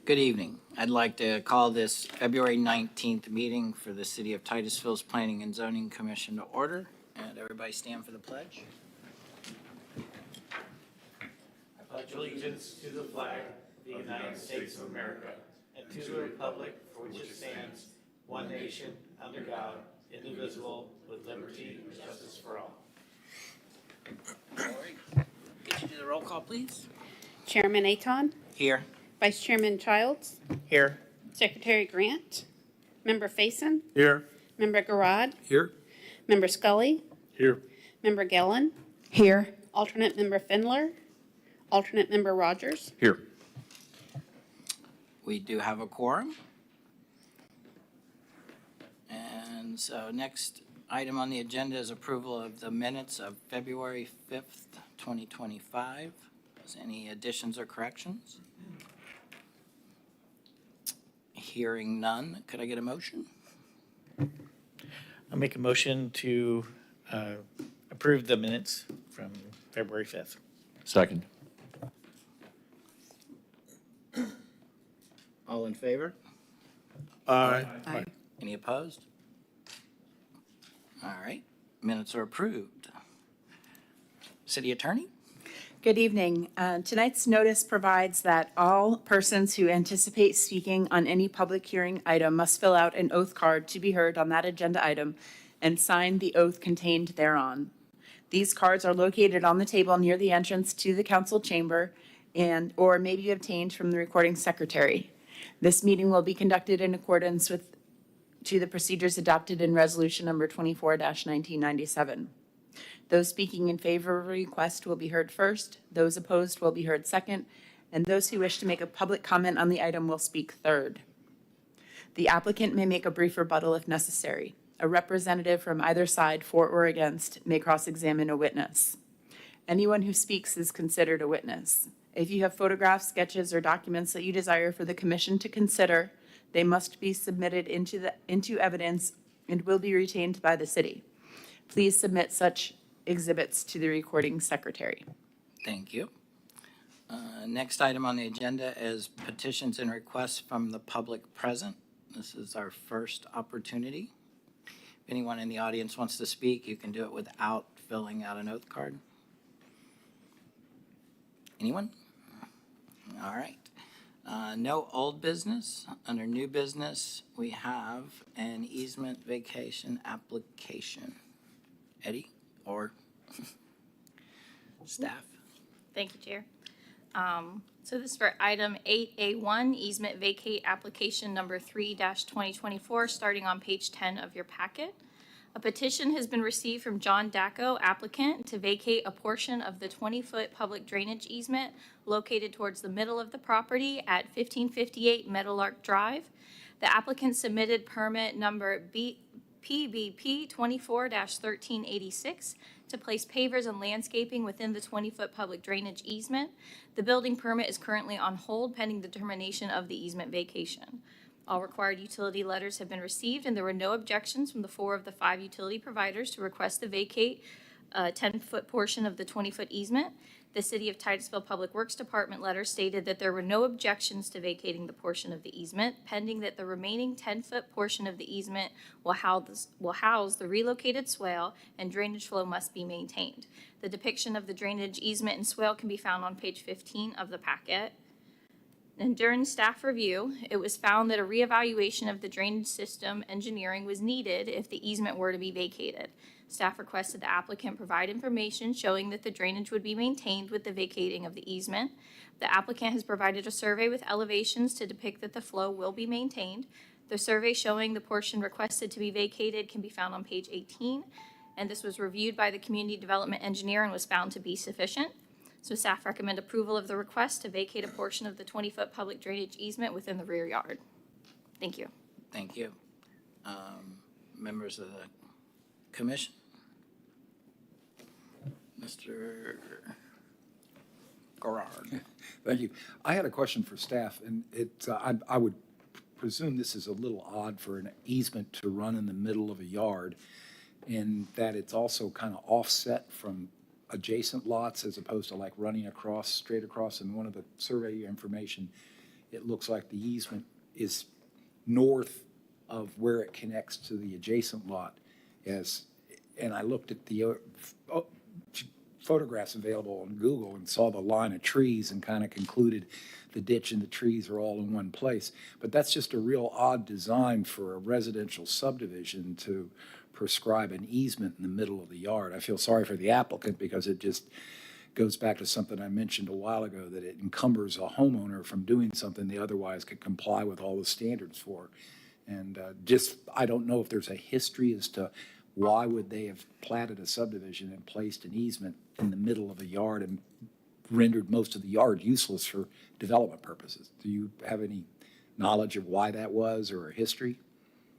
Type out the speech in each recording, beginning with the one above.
Good evening. I'd like to call this February 19th meeting for the City of Titusville's Planning and Zoning Commission to order. And everybody stand for the pledge. I pledge allegiance to the flag of the United States of America and to the republic for which it stands, one nation, under God, indivisible, with liberty and justice for all. All right. Could you do the roll call, please? Chairman Aton, Here. Vice Chairman Childs, Here. Secretary Grant, Member Faison, Here. Member Garrod, Here. Member Scully, Here. Member Gellin, Here. Alternate Member Findler, Alternate Member Rogers. Here. We do have a quorum. And so next item on the agenda is approval of the minutes of February 5th, 2025. Is any additions or corrections? Hearing none, could I get a motion? I'll make a motion to approve the minutes from February 5th. Second. All in favor? Aye. Aye. Any opposed? All right, minutes are approved. City Attorney? Good evening. Tonight's notice provides that all persons who anticipate speaking on any public hearing item must fill out an oath card to be heard on that agenda item and sign the oath contained thereon. These cards are located on the table near the entrance to the council chamber or may be obtained from the recording secretary. This meeting will be conducted in accordance to the procedures adopted in resolution number 24-1997. Those speaking in favor of a request will be heard first, those opposed will be heard second, and those who wish to make a public comment on the item will speak third. The applicant may make a brief rebuttal if necessary. A representative from either side, for or against, may cross-examine a witness. Anyone who speaks is considered a witness. If you have photographs, sketches, or documents that you desire for the commission to consider, they must be submitted into evidence and will be retained by the city. Please submit such exhibits to the recording secretary. Thank you. Next item on the agenda is petitions and requests from the public present. This is our first opportunity. If anyone in the audience wants to speak, you can do it without filling out an oath card. Anyone? All right. No old business. Under new business, we have an easement vacation application. Eddie or staff? Thank you, Chair. So this is for item 8A1, easement vacate application number 3-2024, starting on page 10 of your packet. A petition has been received from John Dacco, applicant, to vacate a portion of the 20-foot public drainage easement located towards the middle of the property at 1558 Meadowlark Drive. The applicant submitted permit number PBP 24-1386 to place pavers and landscaping within the 20-foot public drainage easement. The building permit is currently on hold pending determination of the easement vacation. All required utility letters have been received, and there were no objections from the 4 of the 5 utility providers to request to vacate a 10-foot portion of the 20-foot easement. The City of Titusville Public Works Department letter stated that there were no objections to vacating the portion of the easement, pending that the remaining 10-foot portion of the easement will house the relocated swale, and drainage flow must be maintained. The depiction of the drainage easement and swale can be found on page 15 of the packet. And during staff review, it was found that a reevaluation of the drainage system engineering was needed if the easement were to be vacated. Staff requested the applicant provide information showing that the drainage would be maintained with the vacating of the easement. The applicant has provided a survey with elevations to depict that the flow will be maintained. The survey showing the portion requested to be vacated can be found on page 18, and this was reviewed by the community development engineer and was found to be sufficient. So staff recommend approval of the request to vacate a portion of the 20-foot public drainage easement within the rear yard. Thank you. Thank you. Members of the commission? Mr. Garrard. Thank you. I had a question for staff, and I would presume this is a little odd for an easement to run in the middle of a yard, in that it's also kind of offset from adjacent lots as opposed to like running across, straight across. And one of the survey information, it looks like the easement is north of where it connects to the adjacent lot. And I looked at the photographs available on Google and saw the line of trees and kind of concluded the ditch and the trees are all in one place. But that's just a real odd design for a residential subdivision to prescribe an easement in the middle of the yard. I feel sorry for the applicant because it just goes back to something I mentioned a while ago, that it encumbers a homeowner from doing something they otherwise could comply with all the standards for. And I don't know if there's a history as to why would they have platted a subdivision and placed an easement in the middle of a yard and rendered most of the yard useless for development purposes. Do you have any knowledge of why that was, or a history?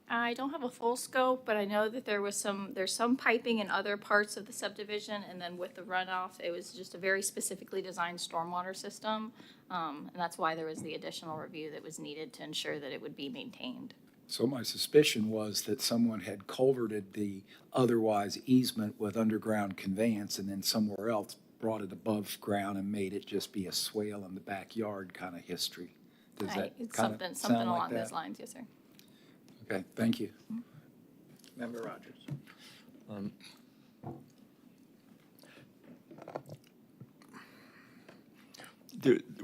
I don't have a full scope, but I know that there's some piping in other parts of the subdivision, and then with the runoff, it was just a very specifically designed stormwater system. And that's why there was the additional review that was needed to ensure that it would be maintained. So my suspicion was that someone had culverted the otherwise easement with underground conveyance and then somewhere else brought it above ground and made it just be a swale in the backyard kind of history. Does that It's kind of something sound like along that? those lines, yes, sir. Okay, thank you. Member Rogers.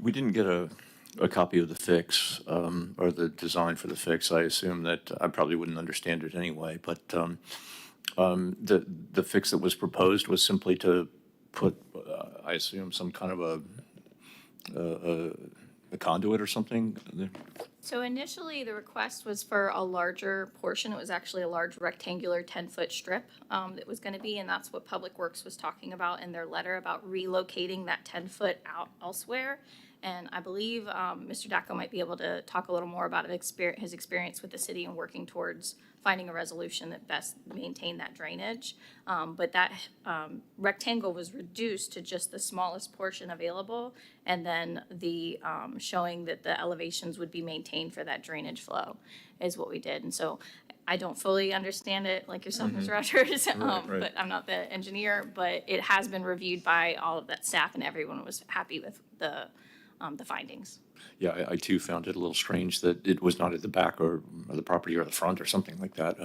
We didn't get a copy of the fix, or the design for the fix. I assume that I probably wouldn't understand it anyway, but the fix that was proposed was simply to put, I assume, some kind of a conduit or something. So initially, the request was for a larger portion. It was actually a large rectangular 10-foot strip that was going to be, and that's what Public Works was talking about in their letter about relocating that 10-foot out elsewhere. And I believe Mr. Dacko might be able to talk a little more about his experience with the city and working towards finding a resolution that best maintained that drainage. But that rectangle was reduced to just the smallest portion available, and then the showing that the elevations would be maintained for that drainage flow is what we did. And so I don't fully understand it like yourself, Ms. Rogers, right. but I'm not the engineer, but it has been reviewed by all of that staff, and everyone was happy with the findings. Yeah, I too found it a little strange that it was not at the back or the property or the front or something like that.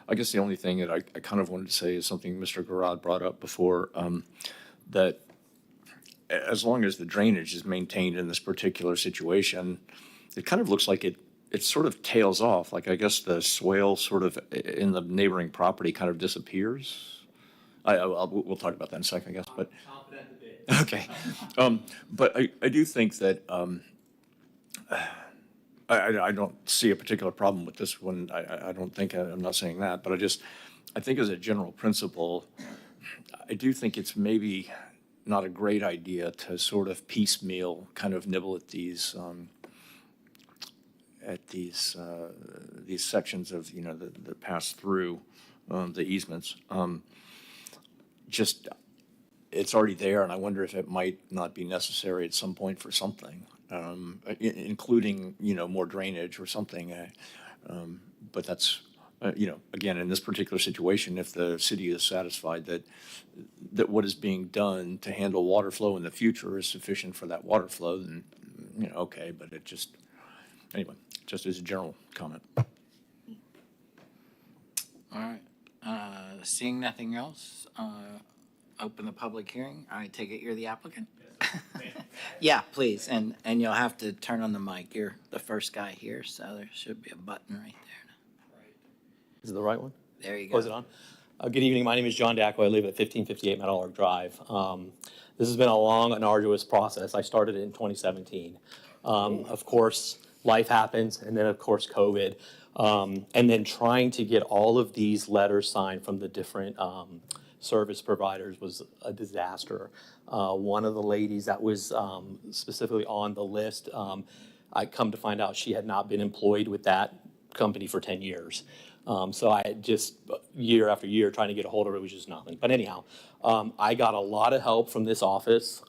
I guess the only thing that I kind of wanted to say is something Mr. Garad brought up before, that as long as the drainage is maintained in this particular situation, it kind of looks like it sort of tails off. Like, I guess the swale sort of in the neighboring property kind of disappears. We'll talk about that in a second, I guess, but. Confident a bit. Okay. But I do think that I don't see a particular problem with this one. I don't think, I'm not saying that, but I think as a general principle, I do think it's maybe not a great idea to sort of piecemeal kind of nibble at these sections of, that pass through the easements. It's already there, and I wonder if it might not be necessary at some point for something, including, more drainage or something. But that's, again, in this particular situation, if the city is satisfied that what is being done to handle water flow in the future is sufficient for that water flow, then, okay, but anyway, just as a general comment. All right. Seeing nothing else, open the public hearing. I take it you're the applicant? Yeah, please, and you'll have to turn on the mic. You're the first guy here, so there should be a button right there. Is it the right one? There you Oh, go. is it on? Good evening. My name is John Dacko. I live at 1558 Meadowlark Drive. This has been a long and arduous process. I started it in 2017. Of course, life happens, and then, of course, COVID. And then trying to get all of these letters signed from the different service providers was a disaster. One of the ladies that was specifically on the list, I come to find out she had not been employed with that company for 10 years. So I just, year after year, trying to get a hold of her, it was just nothing. But anyhow, I got a lot of help from this office.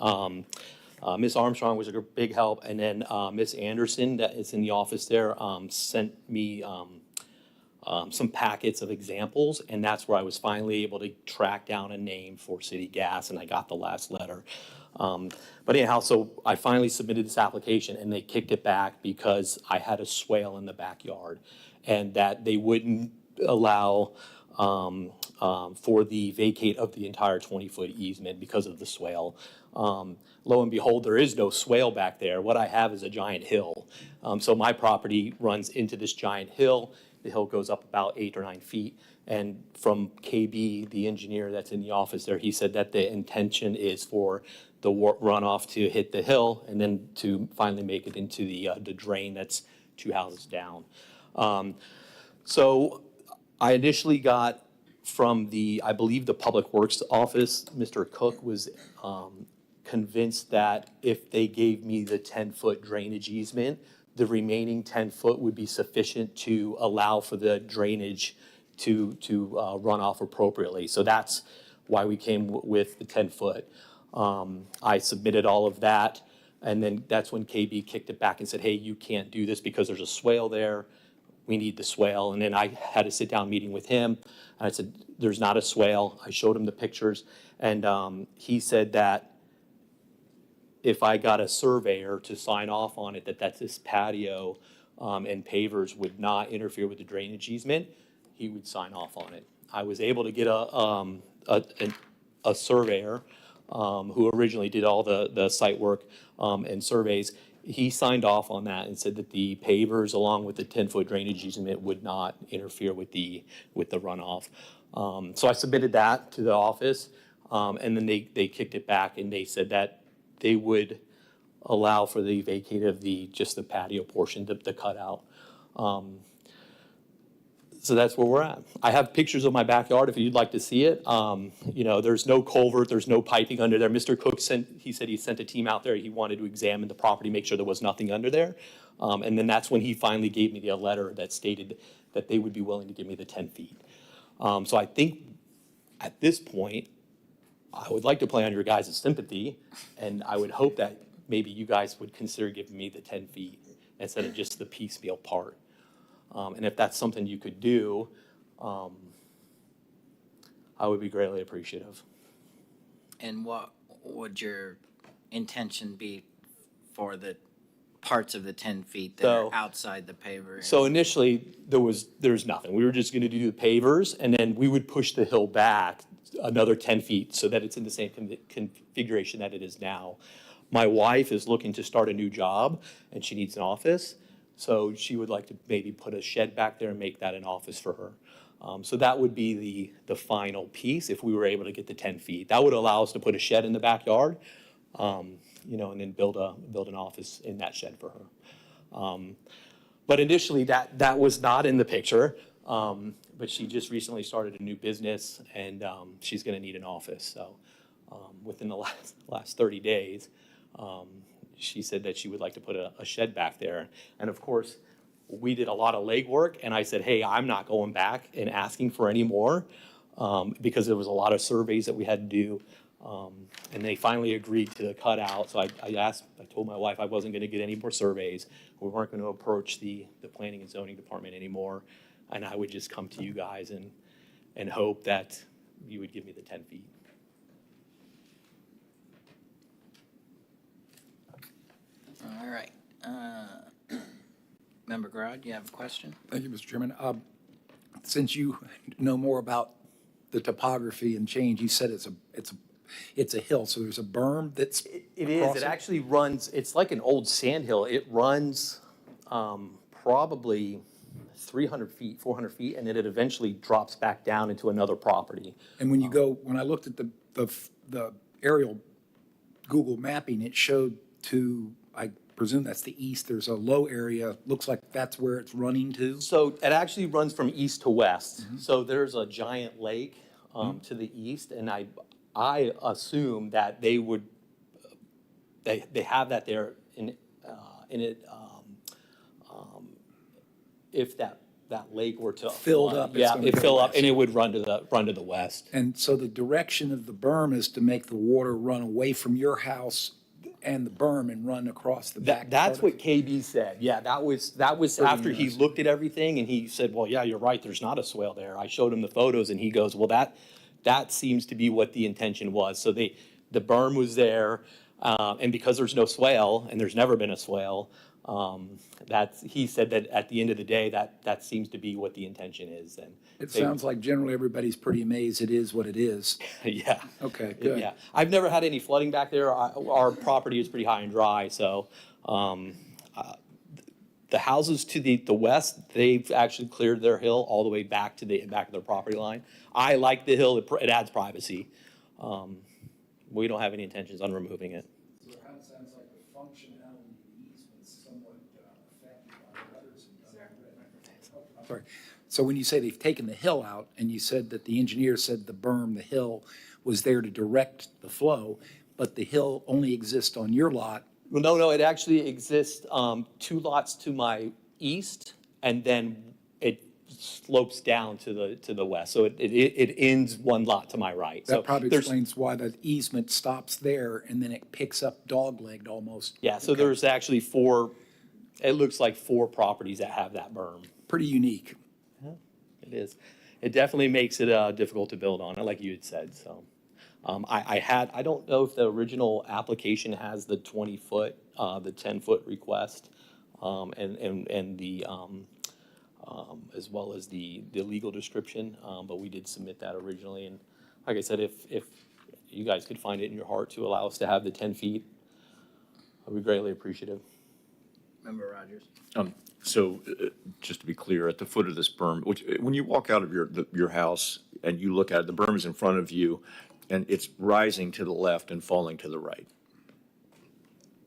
Miss Armstrong was a big help, and then Miss Anderson, that is in the office there, sent me some packets of examples, and that's where I was finally able to track down a name for city gas, and I got the last letter. But anyhow, so I finally submitted this application, and they kicked it back because I had a swale in the backyard, and that they wouldn't allow for the vacate of the entire 20-foot easement because of the swale. Lo and behold, there is no swale back there. What I have is a giant hill. So my property runs into this giant hill. The hill goes up about 8 or 9 feet. And from KB, the engineer that's in the office there, he said that the intention is for the runoff to hit the hill and then to finally make it into the drain that's 2 houses down. So I initially got from I believe the Public Works office, Mr. Cook was convinced that if they gave me the 10-foot drainage easement, the remaining 10-foot would be sufficient to allow for the drainage to run off appropriately. So that's why we came with the 10-foot. I submitted all of that, and then that's when KB kicked it back and said, hey, you can't do this because there's a swale there. We need the swale. And then I had a sit-down meeting with him, and I said, there's not a swale. I showed him the pictures, and he said that if I got a surveyor to sign off on it, that this patio and pavers would not interfere with the drainage easement, he would sign off on it. I was able to get a surveyor who originally did all the site work and surveys. He signed off on that and said that the pavers along with the 10-foot drainage easement would not interfere with the runoff. So I submitted that to the office, and then they kicked it back, and they said that they would allow for the vacate of just the patio portion, the cutout. So that's where we're at. I have pictures of my backyard if you'd like to see it. There's no culvert, there's no piping under there. Mr. Cook said he sent a team out there. He wanted to examine the property, make sure there was nothing under there. And then that's when he finally gave me the letter that stated that they would be willing to give me the 10 feet. So I think at this point, I would like to play on your guys' sympathy, and I would hope that maybe you guys would consider giving me the 10 feet instead of just the piecemeal part. And if that's something you could do, I would be greatly appreciative. And what would your intention be for the parts of the 10 feet that are outside the paver? So initially, there's nothing. We were just going to do the pavers, and then we would push the hill back another 10 feet so that it's in the same configuration that it is now. My wife is looking to start a new job, and she needs an office. So she would like to maybe put a shed back there and make that an office for her. So that would be the final piece if we were able to get the 10 feet. That would allow us to put a shed in the backyard, and then build an office in that shed for her. But initially that was not in the picture. But she just recently started a new business, and she's going to need an office. So within the last 30 days, she said that she would like to put a shed back there. And of course, we did a lot of legwork, and I said, hey, I'm not going back and asking for any more because there was a lot of surveys that we had to do. And they finally agreed to the cutout. So I told my wife I wasn't going to get any more surveys. We weren't going to approach the planning and zoning department anymore. And I would just come to you guys and hope that you would give me the 10 feet. All right. Member Grodd, you have a question? Thank you, Mr. Chairman. Since you know more about the topography and change, you said it's a hill, so there's a berm that's It is. across It actually runs. It's like an old sand hill. It runs probably 300 feet, 400 feet, and then it eventually drops back down into another property. And when I looked at the aerial Google mapping, it showed I presume that's the east. There's a low area. Looks like that's where it's running to. So it actually runs from east to west. So there's a giant lake to the east, and I assume that they have that there in it if that lake were to Filled flood. up, it's Yeah, gonna it go fill up, west. and it would run to the west. And so the direction of the berm is to make the water run away from your house and the berm and run across the back. That's part what of KB said. Yeah, that was after he looked at everything and he said, well, yeah, you're right, there's not a swale there. I showed him the photos and he goes, well, that seems to be what the intention was. So the berm was there, and because there's no swale and there's never been a swale, he said that at the end of the day, that seems to be what the intention is. And It sounds like generally everybody's pretty amazed it is what it is. yeah. Okay, good. Yeah, I've never had any flooding back there. Our property is pretty high and dry, so the houses to the west, they've actually cleared their hill all the way back to the back of their property line. I like the hill; it adds privacy. We don't have any intentions on removing it. So it kind of sounds like the functionality of the easement's somewhat affected by others. Sorry. So when you say they've taken the hill out, and you said that the engineer said the berm, the hill, was there to direct the flow, but the hill only exists on your lot. Well, no, it actually exists 2 lots to my east, and then it slopes down to the west. So it ends 1 lot to my right. So That probably there's- explains why the easement stops there, and then it picks up dog-legged almost. Yeah, so Okay. there's actually 4. It looks like 4 properties that have that berm. Pretty unique. It is. It definitely makes it difficult to build on it, like you had said. So, I don't know if the original application has the 20-foot, the 10-foot request, and the as well as the legal description. But we did submit that originally, and like I said, if you guys could find it in your heart to allow us to have the 10 feet, I'd be greatly appreciative. Member Rogers? So just to be clear, at the foot of this berm, which, when you walk out of your house and you look at it, the berm is in front of you and it's rising to the left and falling to the right.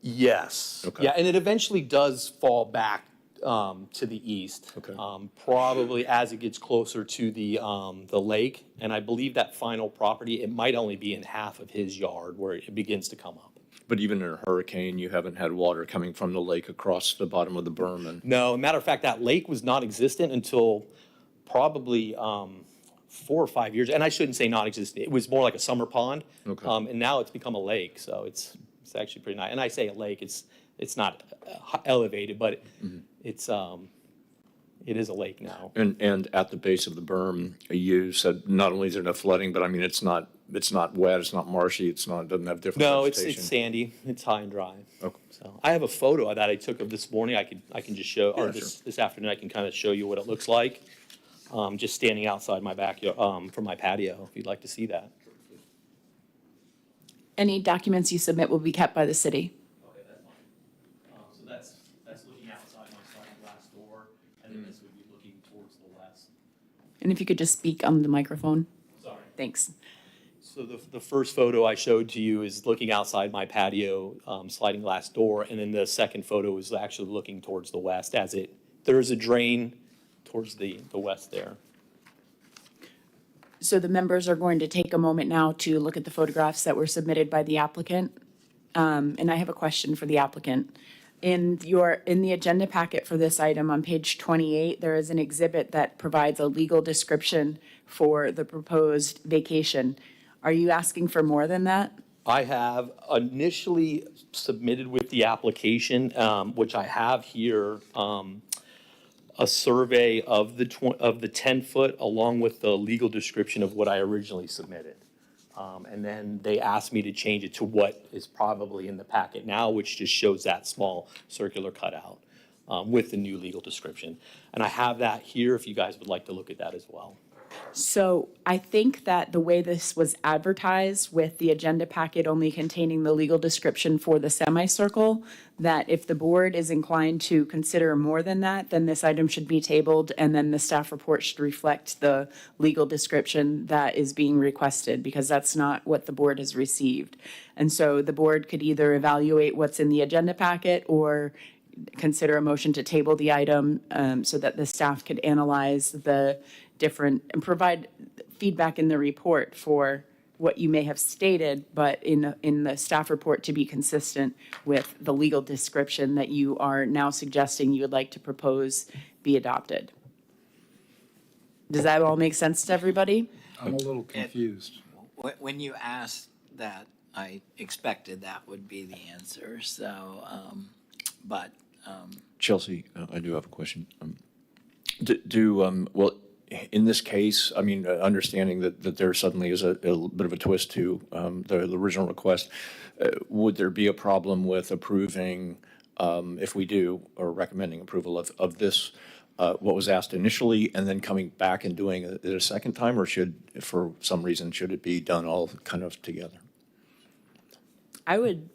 Yes. Okay. Yeah, and it eventually does fall back to the east. Okay. Probably as it gets closer to the lake, and I believe that final property, it might only be in half of his yard where it begins to come up. But even in a hurricane, you haven't had water coming from the lake across the bottom of the berm and. No, matter of fact, that lake was non-existent until probably 4 or 5 years, and I shouldn't say non-existent. It was more like a summer pond. Okay. And now it's become a lake, so it's actually pretty nice. And I say a lake, it's not elevated, but it is a lake now. And at the base of the berm, you said not only is there no flooding, but I mean, it's not wet, it's not marshy, it doesn't have different No, it's vegetation. sandy. It's high and dry. Okay. So I have a photo that I took of this morning. I can just show, or Yeah, this afternoon, I can kind of show you what it looks like. Just standing outside my backyard, from my patio, if you'd like to see that. Any documents you submit will be kept by the city. Okay, that's fine. So that's looking outside my sliding glass door, and then this would be looking towards the west. And if you could just speak on the microphone. Sorry. Thanks. So the first photo I showed to you is looking outside my patio, sliding glass door, and then the second photo is actually looking towards the west there's a drain towards the west there. So the members are going to take a moment now to look at the photographs that were submitted by the applicant. And I have a question for the applicant. In the agenda packet for this item on page 28, there is an exhibit that provides a legal description for the proposed vacation. Are you asking for more than that? I have initially submitted with the application, which I have here, a survey of the 10-foot along with the legal description of what I originally submitted. And then they asked me to change it to what is probably in the packet now, which just shows that small circular cutout with the new legal description. And I have that here if you guys would like to look at that as well. So I think that the way this was advertised with the agenda packet only containing the legal description for the semicircle, that if the board is inclined to consider more than that, then this item should be tabled and then the staff report should reflect the legal description that is being requested, because that's not what the board has received. And so the board could either evaluate what's in the agenda packet or consider a motion to table the item so that the staff could analyze the different and provide feedback in the report for what you may have stated, but in the staff report to be consistent with the legal description that you are now suggesting you would like to propose be adopted. Does that all make sense to everybody? I'm a little confused. When you asked that, I expected that would be the answer, so, but, Chelsea, I do have a question. Well, in this case, I mean, understanding that there suddenly is a bit of a twist to the original request, would there be a problem with approving, if we do, or recommending approval of this, what was asked initially, and then coming back and doing it a second time, or should, for some reason, should it be done all kind of together? I would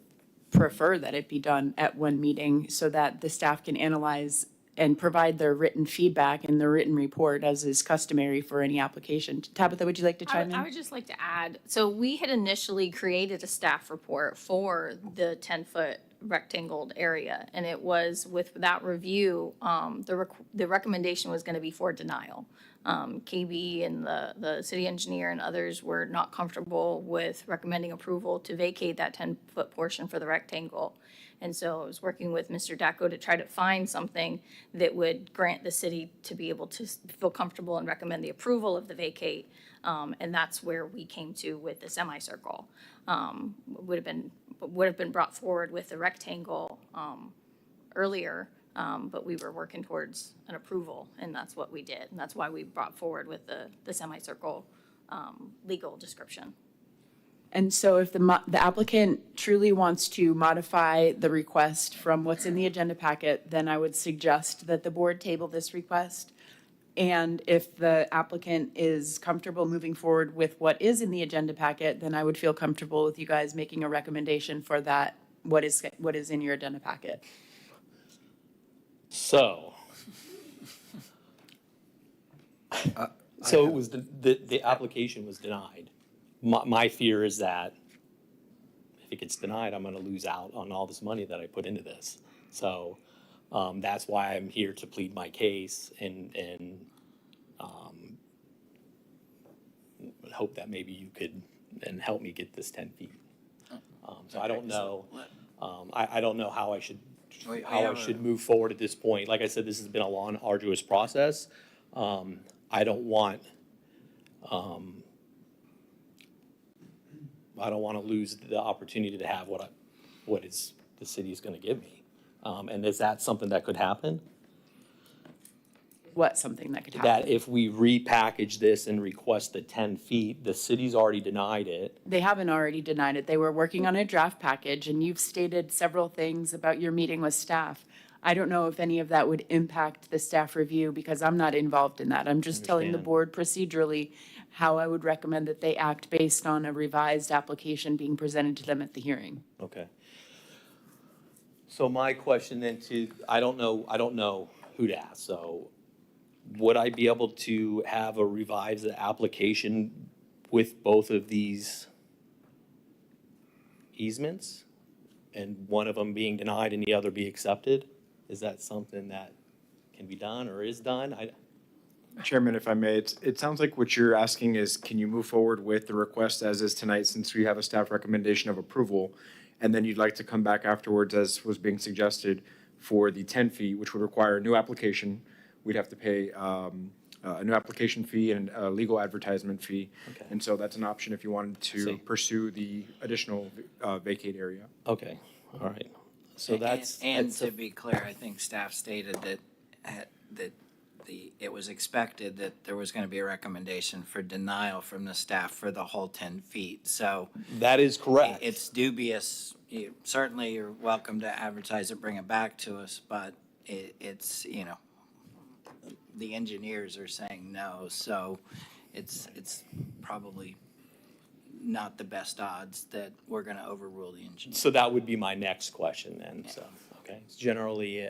prefer that it be done at one meeting so that the staff can analyze and provide their written feedback and their written report as is customary for any application. Tabitha, would you like to chime I in? would just like to add, so we had initially created a staff report for the 10-foot rectangled area, and it was with that review, the recommendation was going to be for denial. KB and the city engineer and others were not comfortable with recommending approval to vacate that 10-foot portion for the rectangle. And so I was working with Mr. Dacko to try to find something that would grant the city to be able to feel comfortable and recommend the approval of the vacate. And that's where we came to with the semicircle. Would have been brought forward with the rectangle earlier, but we were working towards an approval, and that's what we did. And that's why we brought forward with the semicircle legal description. And so if the applicant truly wants to modify the request from what's in the agenda packet, then I would suggest that the board table this request. And if the applicant is comfortable moving forward with what is in the agenda packet, then I would feel comfortable with you guys making a recommendation for that, what is in your agenda packet. So. So it was, the application was denied. My fear is that if it gets denied, I'm gonna lose out on all this money that I put into this. So, that's why I'm here to plead my case and hope that maybe you could, and help me get this 10 feet. So I don't know, I don't know how I should, move forward at this point. Like I said, this has been a long, arduous process. I don't want to lose the opportunity to have what the city is going to give me. And is that something that could happen? What's something that could happen? That if we repackage this and request the 10 feet, the city's already denied it. They haven't already denied it. They were working on a draft package, and you've stated several things about your meeting with staff. I don't know if any of that would impact the staff review because I'm not involved in that. I'm just telling the Understand. board procedurally how I would recommend that they act based on a revised application being presented to them at the hearing. Okay. So my question then I don't know who to ask, so would I be able to have a revised application with both of these easements? And one of them being denied and the other be accepted? Is that something that can be done or is done? Chairman, if I may, it sounds like what you're asking is, can you move forward with the request as is tonight, since we have a staff recommendation of approval? And then you'd like to come back afterwards, as was being suggested, for the 10 feet, which would require a new application. We'd have to pay a new application fee and a legal advertisement fee. Okay. And so that's an option if you wanted to See. pursue the additional vacate area. Okay, all right. So that's. And that's to be clear, I think staff stated that it was expected that there was going to be a recommendation for denial from the staff for the whole 10 feet. So That is correct. it's dubious. Certainly, you're welcome to advertise it, bring it back to us, but it's, the engineers are saying no, so it's probably not the best odds that we're going to overrule the engineers. So that would be my next question then, so, okay. Generally,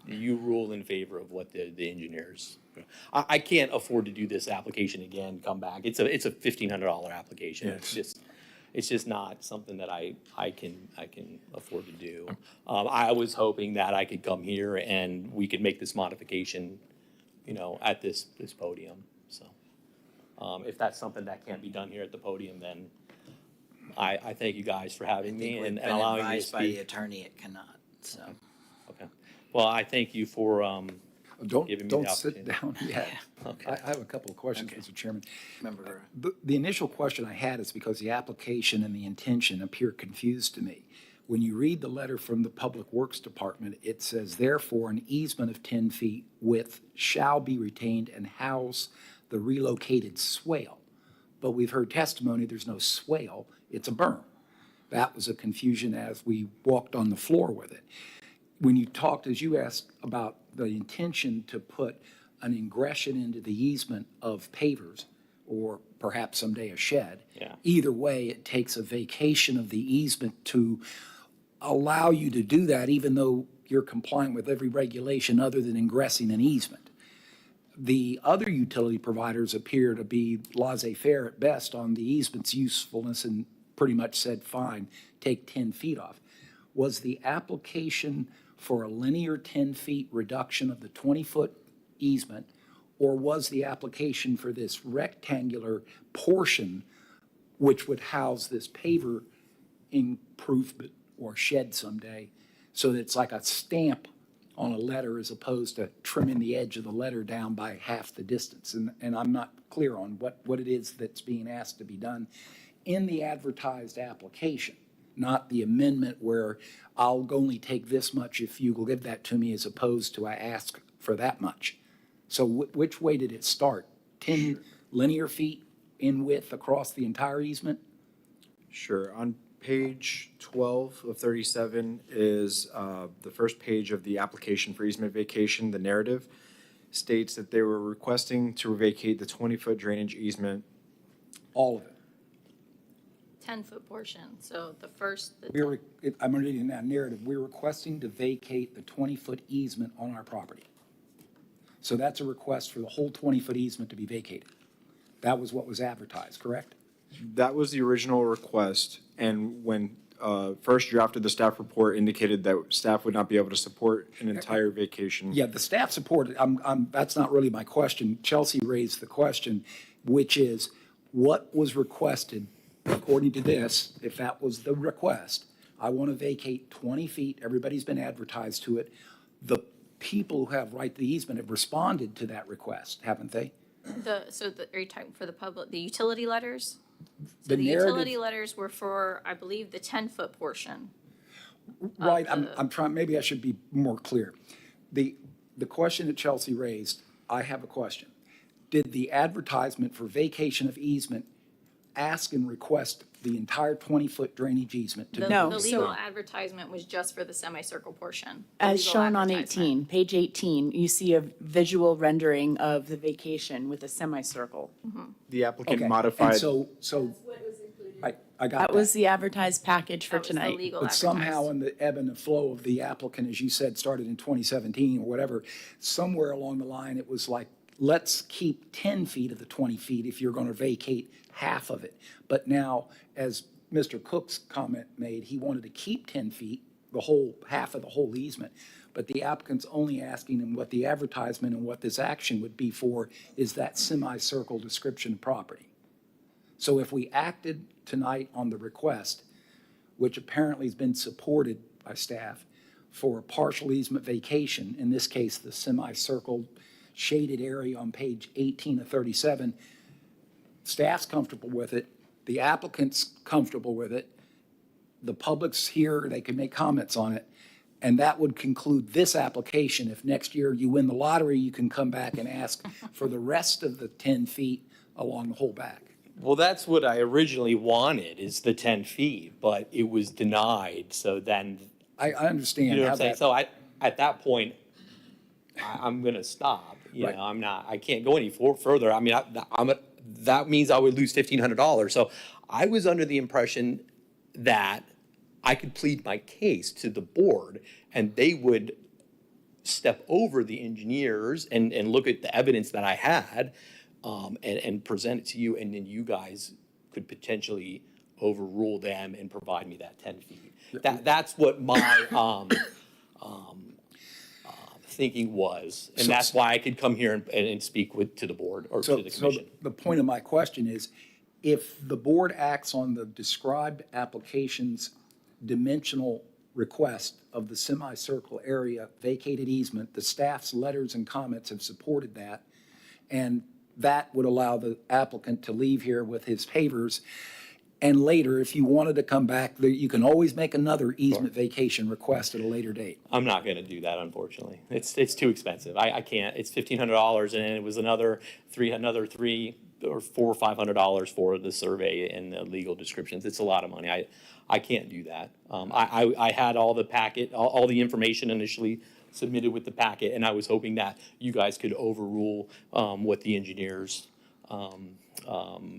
you rule in favor of what the engineers, I can't afford to do this application again, come back. It's a $1,500 application. It's just not something that I can afford to do. I was hoping that I could come here and we could make this modification, at this podium, so. If that's something that can't be done here at the podium, then I thank you guys for having me and allowing me to We've been advised by the speak. attorney it cannot, so. Okay. Well, I thank you for Don't, giving me don't the sit opportunity. down yet. Okay. I have a couple of questions, Mr. Chairman. Member, The initial question I had is because the application and the intention appear confused to me. When you read the letter from the Public Works Department, it says, therefore, an easement of 10 feet width shall be retained and house the relocated swale. But we've heard testimony, there's no swale, it's a berm. That was a confusion as we walked on the floor with it. When you talked, as you asked about the intention to put an ingression into the easement of pavers, or perhaps someday a shed. Yeah. Either way, it takes a vacation of the easement to allow you to do that, even though you're compliant with every regulation other than ingressing an easement. The other utility providers appear to be laissez-faire at best on the easement's usefulness and pretty much said, fine, take 10 feet off. Was the application for a linear 10 feet reduction of the 20-foot easement, or was the application for this rectangular portion which would house this paver improvement or shed someday, so that it's like a stamp on a letter as opposed to trimming the edge of the letter down by half the distance? And I'm not clear on what it is that's being asked to be done in the advertised application, not the amendment where I'll only take this much if you will give that to me, as opposed to I ask for that much. So which way did it start? 10 linear feet in width across the entire easement? Sure. On page 12 of 37 is the first page of the application for easement vacation. The narrative states that they were requesting to vacate the 20-foot drainage easement. All of it. 10-foot portion, so the first, I'm reading that narrative. We're requesting to vacate the 20-foot easement on our property. So that's a request for the whole 20-foot easement to be vacated. That was what was advertised, correct? That was the original request, and when first drafted, the staff report indicated that staff would not be able to support an entire vacation. Yeah, the staff support, that's not really my question. Chelsea raised the question, which is, what was requested according to this, if that was the request? I want to vacate 20 feet, everybody's been advertised to it. The people who have right to the easement have responded to that request, haven't they? are you talking for the public, the utility letters? So The the narrative- utility letters were for, I believe, the 10-foot portion. Right, I'm trying, maybe I should be more clear. The question that Chelsea raised, I have a question. Did the advertisement for vacation of easement ask and request the entire 20-foot drainage easement to be? No, The so- legal advertisement was just for the semicircle portion. the As legal shown on advertisement. 18, page 18, you see a visual rendering of the vacation with a semicircle. The applicant Okay, modified. and so, I got That was the advertised package for That was the tonight. legal But somehow advertised. in the ebb and the flow of the applicant, as you said, started in 2017 or whatever, somewhere along the line, it was like, let's keep 10 feet of the 20 feet if you're going to vacate half of it. But now, as Mr. Cook's comment made, he wanted to keep 10 feet, the whole, half of the whole easement. But the applicant's only asking him what the advertisement and what this action would be for is that semicircle description of property. So if we acted tonight on the request, which apparently has been supported by staff, for a partial easement vacation, in this case, the semicircle shaded area on page 18 of 37, staff's comfortable with it, the applicant's comfortable with it, the public's here, they can make comments on it, and that would conclude this application. If next year you win the lottery, you can come back and ask for the rest of the 10 feet along the whole back. Well, that's what I originally wanted, is the 10 feet, but it was denied, so then, I understand. you know what how I'm saying? that- So at that point, I'm gonna stop, you Right. know, I can't go any further. I mean, that means I would lose $1,500. So I was under the impression that I could plead my case to the board and they would step over the engineers and look at the evidence that I had, and present it to you, and then you guys could potentially overrule them and provide me that 10 feet. That's what my thinking was, and So- that's why I could come here and speak to the board or to the So commission. the point of my question is, if the board acts on the described application's dimensional request of the semicircle area vacated easement. The staff's letters and comments have supported that. And that would allow the applicant to leave here with his pavers. And later, if you wanted to come back, you can always make another easement vacation request at a later date. I'm not gonna do that, unfortunately. It's too expensive. I can't. It's $1,500 and it was another three or $400 or $500 for the survey and the legal descriptions. It's a lot of money. I can't do that. I had all the packet, all the information initially submitted with the packet, and I was hoping that you guys could overrule what the engineers,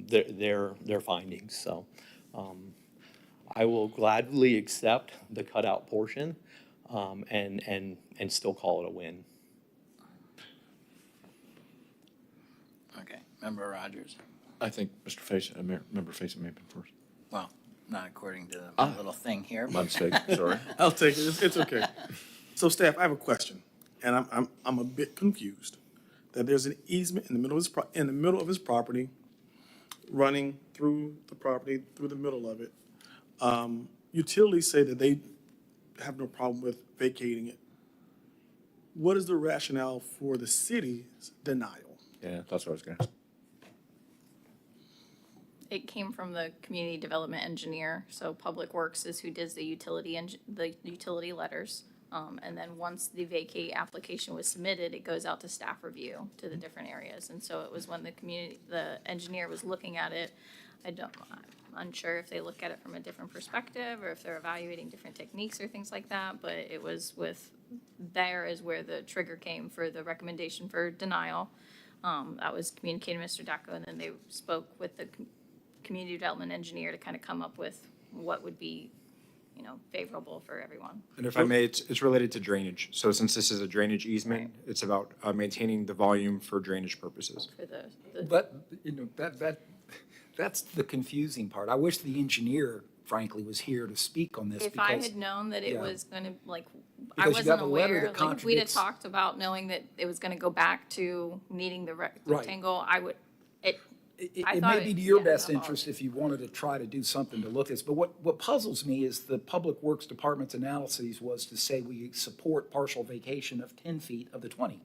their findings. So I will gladly accept the cutout portion and still call it a win. Okay, Member Rogers. I think Mr. Faison, Member Faison may have been first. Well, not according to the little thing here, My but mistake, sorry. I'll take it. It's okay. So staff, I have a question, and I'm a bit confused that there's an easement in the middle of his property, running through the property, through the middle of it. Utilities say that they have no problem with vacating it. What is the rationale for the city's denial? Yeah, that's what I was gonna ask. It came from the community development engineer, so Public Works is who does the utility letters. And then once the vacate application was submitted, it goes out to staff review to the different areas. And so it was when the engineer was looking at it, I'm unsure if they look at it from a different perspective or if they're evaluating different techniques or things like that, but it was there is where the trigger came for the recommendation for denial. That was communicated to Mr. Dacko, and then they spoke with the community development engineer to kind of come up with what would be, favorable for everyone. And if I may, it's related to drainage. So since this is a drainage easement, it's about maintaining the volume for drainage purposes. For the But, that's the confusing part. I wish the engineer, frankly, was here to speak on this. If I because- had known that it yeah. was gonna, I Because you wasn't have a letter aware, that like, if we'd have contradicts- talked about knowing that it was gonna go back to needing the rectangle, I would, I It thought may be to your yeah, best no, interest if you wanted to try to do something to look at this, but what puzzles me is the Public Works Department's analysis was to say we support partial vacation of 10 feet of the 20.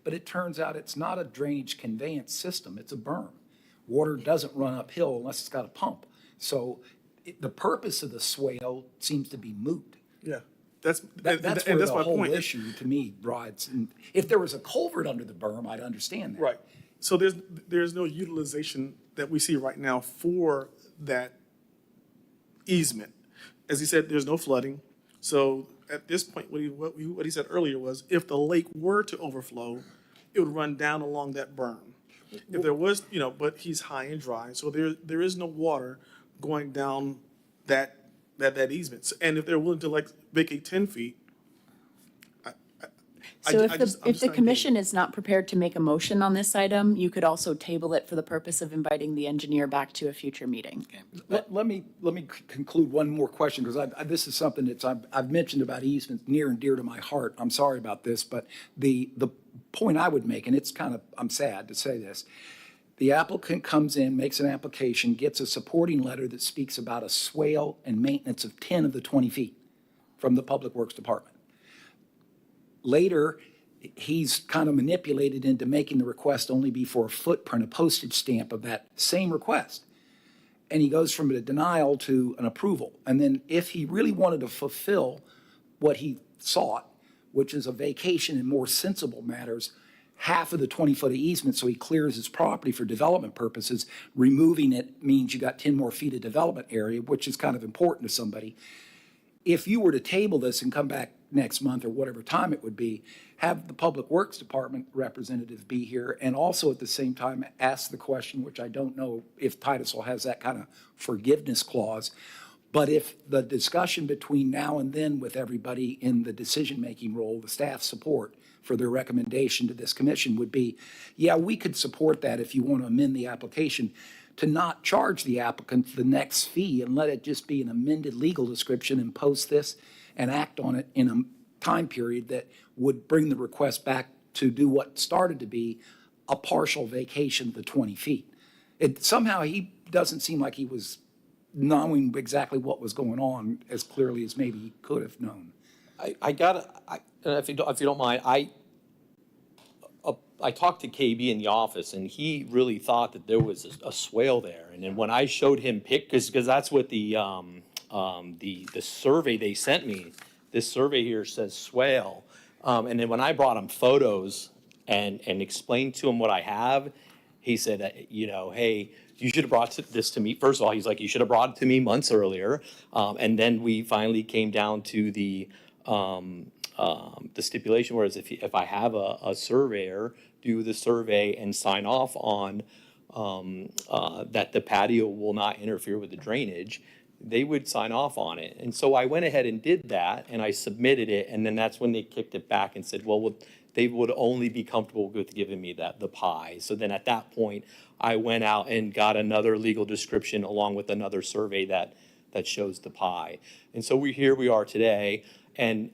But it turns out it's not a drainage conveyance system, it's a berm. Water doesn't run uphill unless it's got a pump. So the purpose of the swale seems to be moot. Yeah, that's That's and where that's the my whole point. issue to me rides. And if there was a culvert under the berm, I'd understand that. Right. So there's no utilization that we see right now for that easement. As he said, there's no flooding. So at this point, what he said earlier was, if the lake were to overflow, it would run down along that berm. If there was, but he's high and dry, so there is no water going down that easement. And if they're willing to vacate 10 feet, So I'm if just the not getting commission is not prepared to make a motion on this item, you could also table it for the purpose of inviting the engineer back to a future meeting. Let me conclude one more question, because this is something that I've mentioned about easements near and dear to my heart. I'm sorry about this, but the point I would make, and it's kind of, I'm sad to say this, the applicant comes in, makes an application, gets a supporting letter that speaks about a swale and maintenance of 10 of the 20 feet from the Public Works Department. Later, he's kind of manipulated into making the request only be for a footprint, a postage stamp of that same request. And he goes from a denial to an approval. And then if he really wanted to fulfill what he sought, which is a vacation in more sensible matters, half of the 20-foot easement, so he clears his property for development purposes, removing it means you got 10 more feet of development area, which is kind of important to somebody. If you were to table this and come back next month or whatever time it would be, have the Public Works Department representative be here, and also at the same time ask the question, which I don't know if Titusville has that kind of forgiveness clause, but if the discussion between now and then with everybody in the decision-making role, the staff support for their recommendation to this commission would be, yeah, we could support that if you want to amend the application, to not charge the applicant the next fee and let it just be an amended legal description and post this and act on it in a time period that would bring the request back to do what started to be a partial vacation of the 20 feet. Somehow he doesn't seem like he was knowing exactly what was going on as clearly as maybe he could have known. If you don't mind, I talked to KB in the office, and he really thought that there was a swale there. And then when I showed him because that's what the survey they sent me, this survey here says swale. And then when I brought him photos and explained to him what I have, he said, hey, you should have brought this to me. First of all, he's like, you should have brought it to me months earlier. And then we finally came down to the stipulation, whereas if I have a surveyor do the survey and sign off on that the patio will not interfere with the drainage, they would sign off on it. And so I went ahead and did that, and I submitted it, and then that's when they kicked it back and said, well, they would only be comfortable with giving me the pie. So then at that point, I went out and got another legal description along with another survey that shows the pie. And so here we are today, and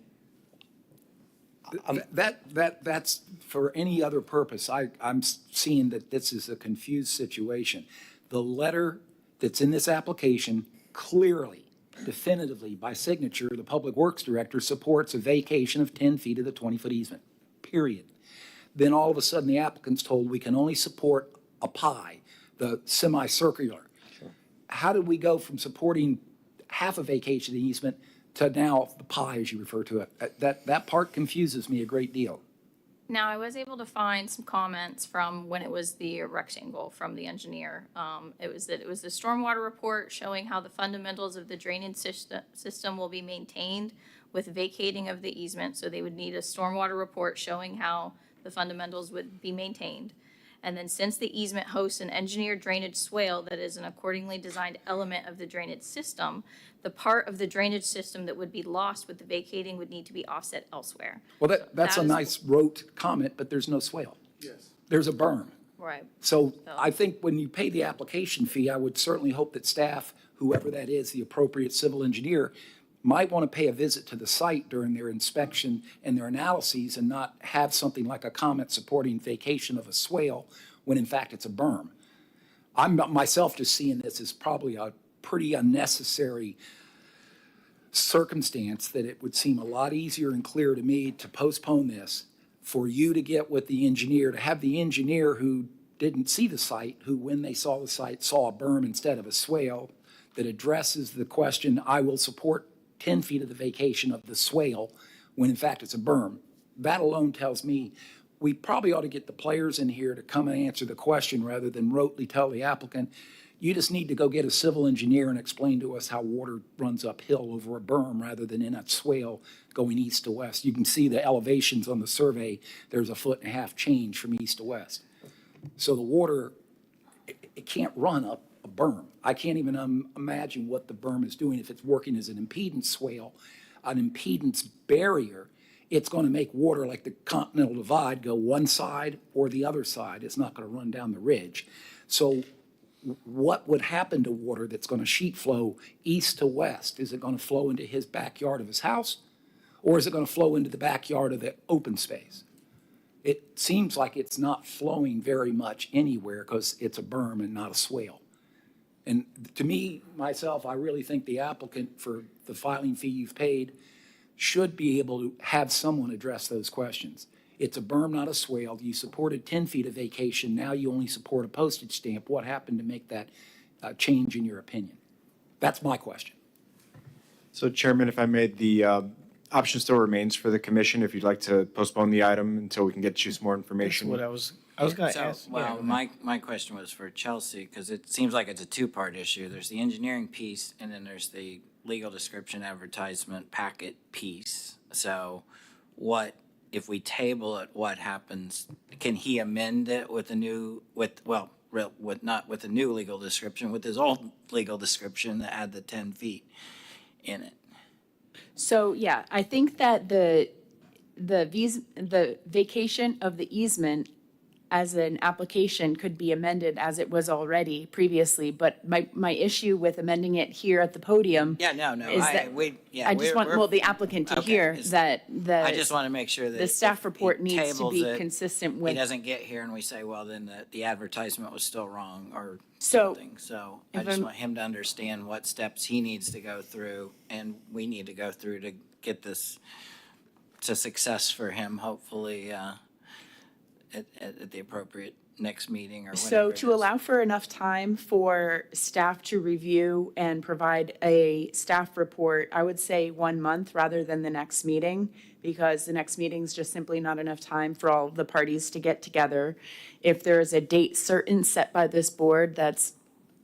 That's for any other purpose. I'm seeing that this is a confused situation. The letter that's in this application clearly, definitively, by signature, the Public Works Director supports a vacation of 10 feet of the 20-foot easement, period. Then all of a sudden, the applicant's told we can only support a pie, the semicircular. Sure. How did we go from supporting half a vacation easement to now the pie, as you refer to it? That part confuses me a great deal. Now, I was able to find some comments from when it was the rectangle from the engineer. It was the stormwater report showing how the fundamentals of the drainage system will be maintained with vacating of the easement. So they would need a stormwater report showing how the fundamentals would be maintained. And then since the easement hosts an engineered drainage swale that is an accordingly designed element of the drainage system, the part of the drainage system that would be lost with the vacating would need to be offset elsewhere. Well, that's that a is- nice rote comment, but there's no swale. Yes. There's a berm. Right. So I think when you pay the application fee, I would certainly hope that staff, whoever that is, the appropriate civil engineer, might want to pay a visit to the site during their inspection and their analyses and not have something like a comment supporting vacation of a swale when in fact it's a berm. I'm myself just seeing this as probably a pretty unnecessary circumstance, that it would seem a lot easier and clearer to me to postpone this, for you to get with the engineer, to have the engineer who didn't see the site, who when they saw the site saw a berm instead of a swale, that addresses the question, I will support 10 feet of the vacation of the swale when in fact it's a berm. That alone tells me we probably ought to get the players in here to come and answer the question rather than rotely tell the applicant, you just need to go get a civil engineer and explain to us how water runs uphill over a berm rather than in a swale going east to west. You can see the elevations on the survey. There's a 1.5 foot change from east to west. So the water, it can't run up a berm. I can't even imagine what the berm is doing. If it's working as an impedance swale, an impedance barrier, it's going to make water like the Continental Divide go one side or the other side. It's not going to run down the ridge. So what would happen to water that's going to sheet flow east to west? Is it going to flow into his backyard of his house, or is it going to flow into the backyard of the open space? It seems like it's not flowing very much anywhere because it's a berm and not a swale. And to me, myself, I really think the applicant, for the filing fee you've paid, should be able to have someone address those questions. It's a berm, not a swale. You supported 10 feet of vacation. Now you only support a postage stamp. What happened to make that change in your opinion? That's my question. So Chairman, if I may, the option still remains for the commission if you'd like to postpone the item until we can get you some more information. What I was going to So, ask. well, my question was for Chelsea, because it seems like it's a two-part issue. There's the engineering piece, and then there's the legal description advertisement packet piece. So what, if we table it, what happens? Can he amend it with a new, not with a new legal description, with his old legal description that had the 10 feet in it? So, yeah, I think that the vacation of the easement as an application could be amended as it was already previously, but my issue with amending it here at the podium. Yeah, no, is I that I just want, we're- well, the applicant to okay, hear it's- that I just want to make sure that the staff if he report needs to tables be it, consistent he with. doesn't get here and we say, well, then the advertisement was still wrong or So, something. So I if just I'm- want him to understand what steps he needs to go through and we need to go through to get this to success for him, hopefully, at the appropriate next meeting or whenever So it to is. allow for enough time for staff to review and provide a staff report, I would say 1 month rather than the next meeting, because the next meeting is just simply not enough time for all of the parties to get together. If there is a date certain set by this board that's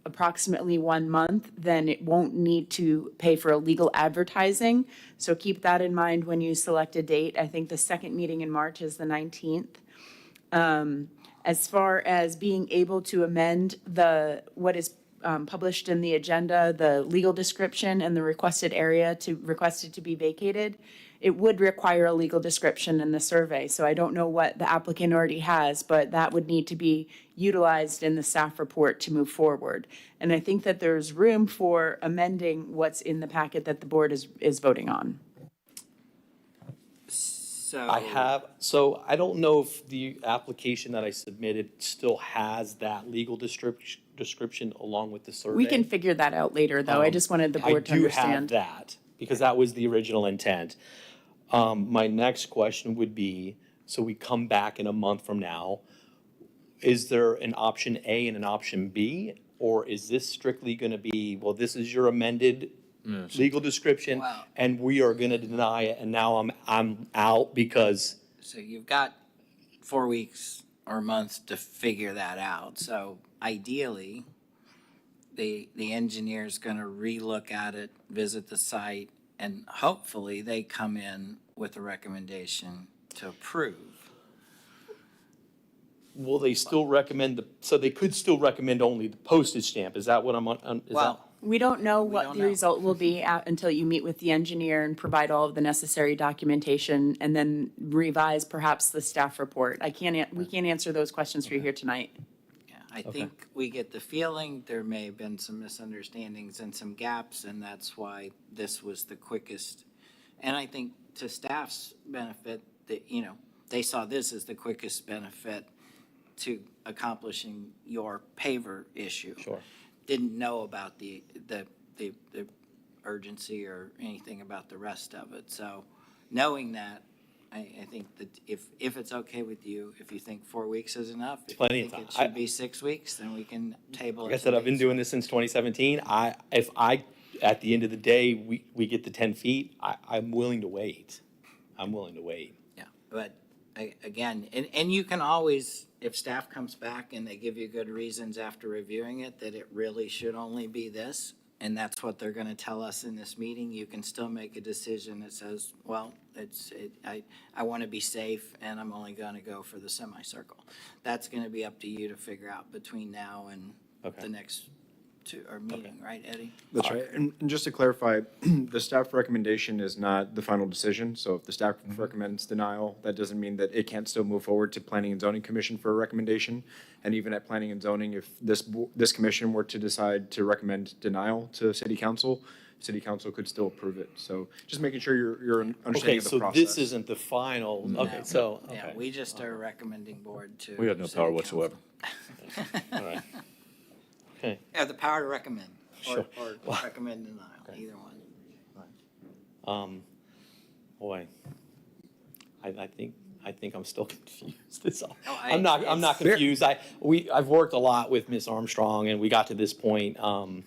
approximately 1 month, then it won't need to pay for illegal advertising. So keep that in mind when you select a date. I think the second meeting in March is the 19th. As far as being able to amend what is published in the agenda, the legal description and the requested area requested to be vacated, it would require a legal description in the survey. So I don't know what the applicant already has, but that would need to be utilized in the staff report to move forward. And I think that there's room for amending what's in the packet that the board is voting on. So So I don't know if the application that I submitted still has that legal description along with the survey. We can figure that out later, though. I just wanted the board to I do have understand. that, because that was the original intent. My next question would be, so we come back in a month from now, is there an option A and an option B? Or is this strictly gonna be, well, this is your amended legal description, Wow. and we are gonna deny it, and now I'm out because, So you've got 4 weeks or a month to figure that out. So ideally, the engineer's gonna relook at it, visit the site, and hopefully they come in with a recommendation to approve. will they still recommend so they could still recommend only the postage stamp? Is that what I'm on, is that? Well, We don't know We what don't the know. result will be until you meet with the engineer and provide all of the necessary documentation and then revise perhaps the staff report. We can't answer those questions for you here tonight. yeah, I think we get the feeling there may have been some misunderstandings and some gaps, and that's why this was the quickest. And I think to staff's benefit, that, they saw this as the quickest benefit to accomplishing your paver issue. Sure. Didn't know about the urgency or anything about the rest of it. So knowing that, I think that if it's okay with you, if you think 4 weeks is enough, if you Plenty of think it time. should be 6 weeks, then we can table it. Like I said, I've been doing this since 2017. If at the end of the day, we get the 10 feet, I'm willing to wait. I'm willing to wait. Yeah, but again, and you can always, if staff comes back and they give you good reasons after reviewing it, that it really should only be this, and that's what they're gonna tell us in this meeting, you can still make a decision that says, well, I wanna be safe and I'm only gonna go for the semicircle. That's gonna be up to you to figure out between now and Okay. the next meeting, right, Eddie? That's right. And just to clarify, the staff recommendation is not the final decision. So if the staff recommends denial, that doesn't mean that it can't still move forward to Planning and Zoning Commission for a recommendation. And even at Planning and Zoning, if this commission were to decide to recommend denial to City Council could still approve it. So just making sure you're understanding Okay, of the so process. this isn't the final, okay, so, Yeah, okay, we just are recommending board to. We have no City power Council. whatsoever. all right. Okay, Yeah, the power to recommend, Sure. or recommend denial, either one. boy, I think I'm still confused. I'm I'm not confused. I've worked a lot with Ms. Armstrong, and we got to this point, I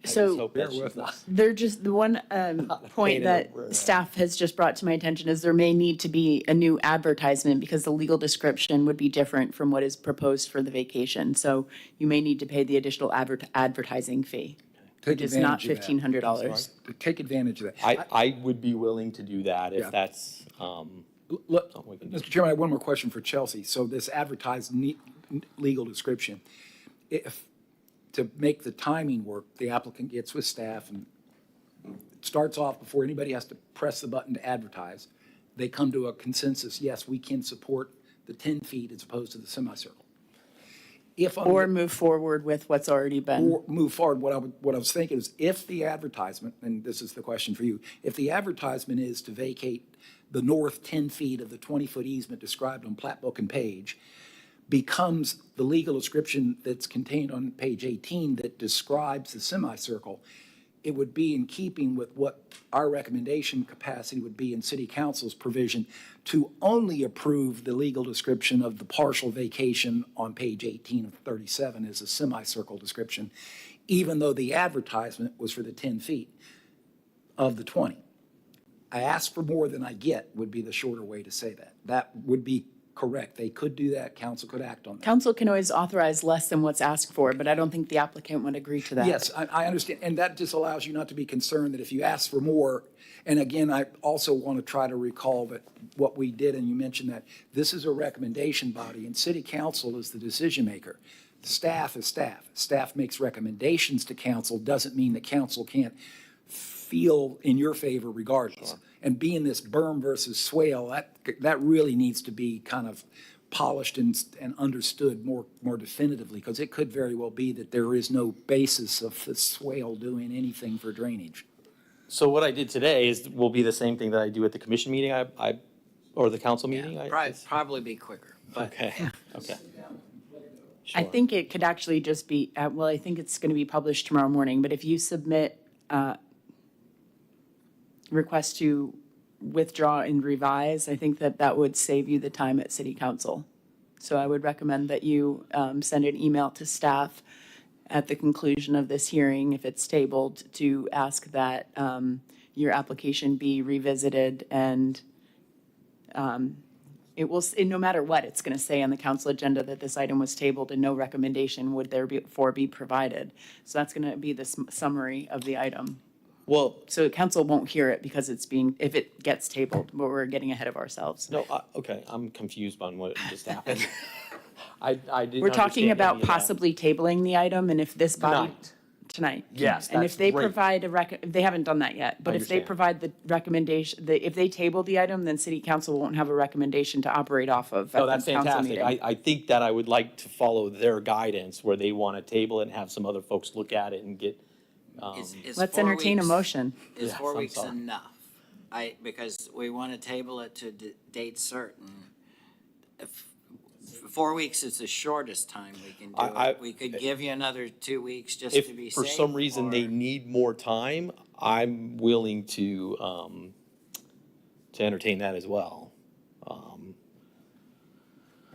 just So hope that she's not. they're just, the one pain point in that the rear. staff has just brought to my attention is there may need to be a new advertisement because the legal description would be different from what is proposed for the vacation. So you may need to pay the additional advertising fee, Take which is not advantage of that. $1,500. Take advantage of that. I would be willing to do that Yeah. if that's, Look, something we can do. Mr. Chairman, I have one more question for Chelsea. So this advertised legal description, if, to make the timing work, the applicant gets with staff and it starts off before anybody has to press the button to advertise, they come to a consensus, yes, we can support the 10 feet as opposed to the semicircle. If on Or the- move forward with what's already been. or move forward, what I was thinking is if the advertisement, and this is the question for you, if the advertisement is to vacate the north 10 feet of the 20-foot easement described on plat book and page, becomes the legal description that's contained on page 18 that describes the semicircle, it would be in keeping with what our recommendation capacity would be in city council's provision to only approve the legal description of the partial vacation on page 18 of 37 as a semicircle description, even though the advertisement was for the 10 feet of the 20. I ask for more than I get would be the shorter way to say that. That would be correct. They could do that. Council could act on that. Council can always authorize less than what's asked for, but I don't think the applicant would agree to that. Yes, I understand, and that just allows you not to be concerned that if you ask for more, and again, I also want to try to recall that what we did, and you mentioned that, this is a recommendation body, and city council is the decision maker. Staff is staff. Staff makes recommendations to council, doesn't mean that council can't feel in your favor regardless. And being this berm versus swale, that really needs to be kind of polished and understood more definitively, because it could very well be that there is no basis of the swale doing anything for drainage. So what I did today will be the same thing that I do at the commission meeting, or the council meeting? Probably be quicker, but Okay, okay. I Sure. think it could actually just be, well, I think it's going to be published tomorrow morning, but if you submit request to withdraw and revise, I think that would save you the time at city council. So I would recommend that you send an email to staff at the conclusion of this hearing, if it's tabled, to ask that your application be revisited, and it will, no matter what, it's going to say on the council agenda that this item was tabled and no recommendation would therefore be provided. So that's going to be the summary of the item. Well, So council won't hear it because it's being, if it gets tabled, but we're getting ahead of ourselves. no, okay, I'm confused on what just happened. I didn't We're talking understand about any of that. possibly tabling the item, and if this body. Tonight. Tonight. Yes, And that's if they great. provide they haven't done that yet, but if they understand. provide the recommendation, if they table the item, then city council won't have a recommendation to operate off of Oh, at that's the council fantastic. meeting. I think that I would like to follow their guidance where they want to table it and have some other folks look at it and get, is Let's 4 entertain a weeks- motion. Is Yes, 4 I'm weeks sorry. enough? Because we want to table it to date certain. If 4 weeks is the shortest time we can do I- it. We could give you another 2 weeks just if to be safe. for some reason they or- need more time, I'm willing to entertain that as well.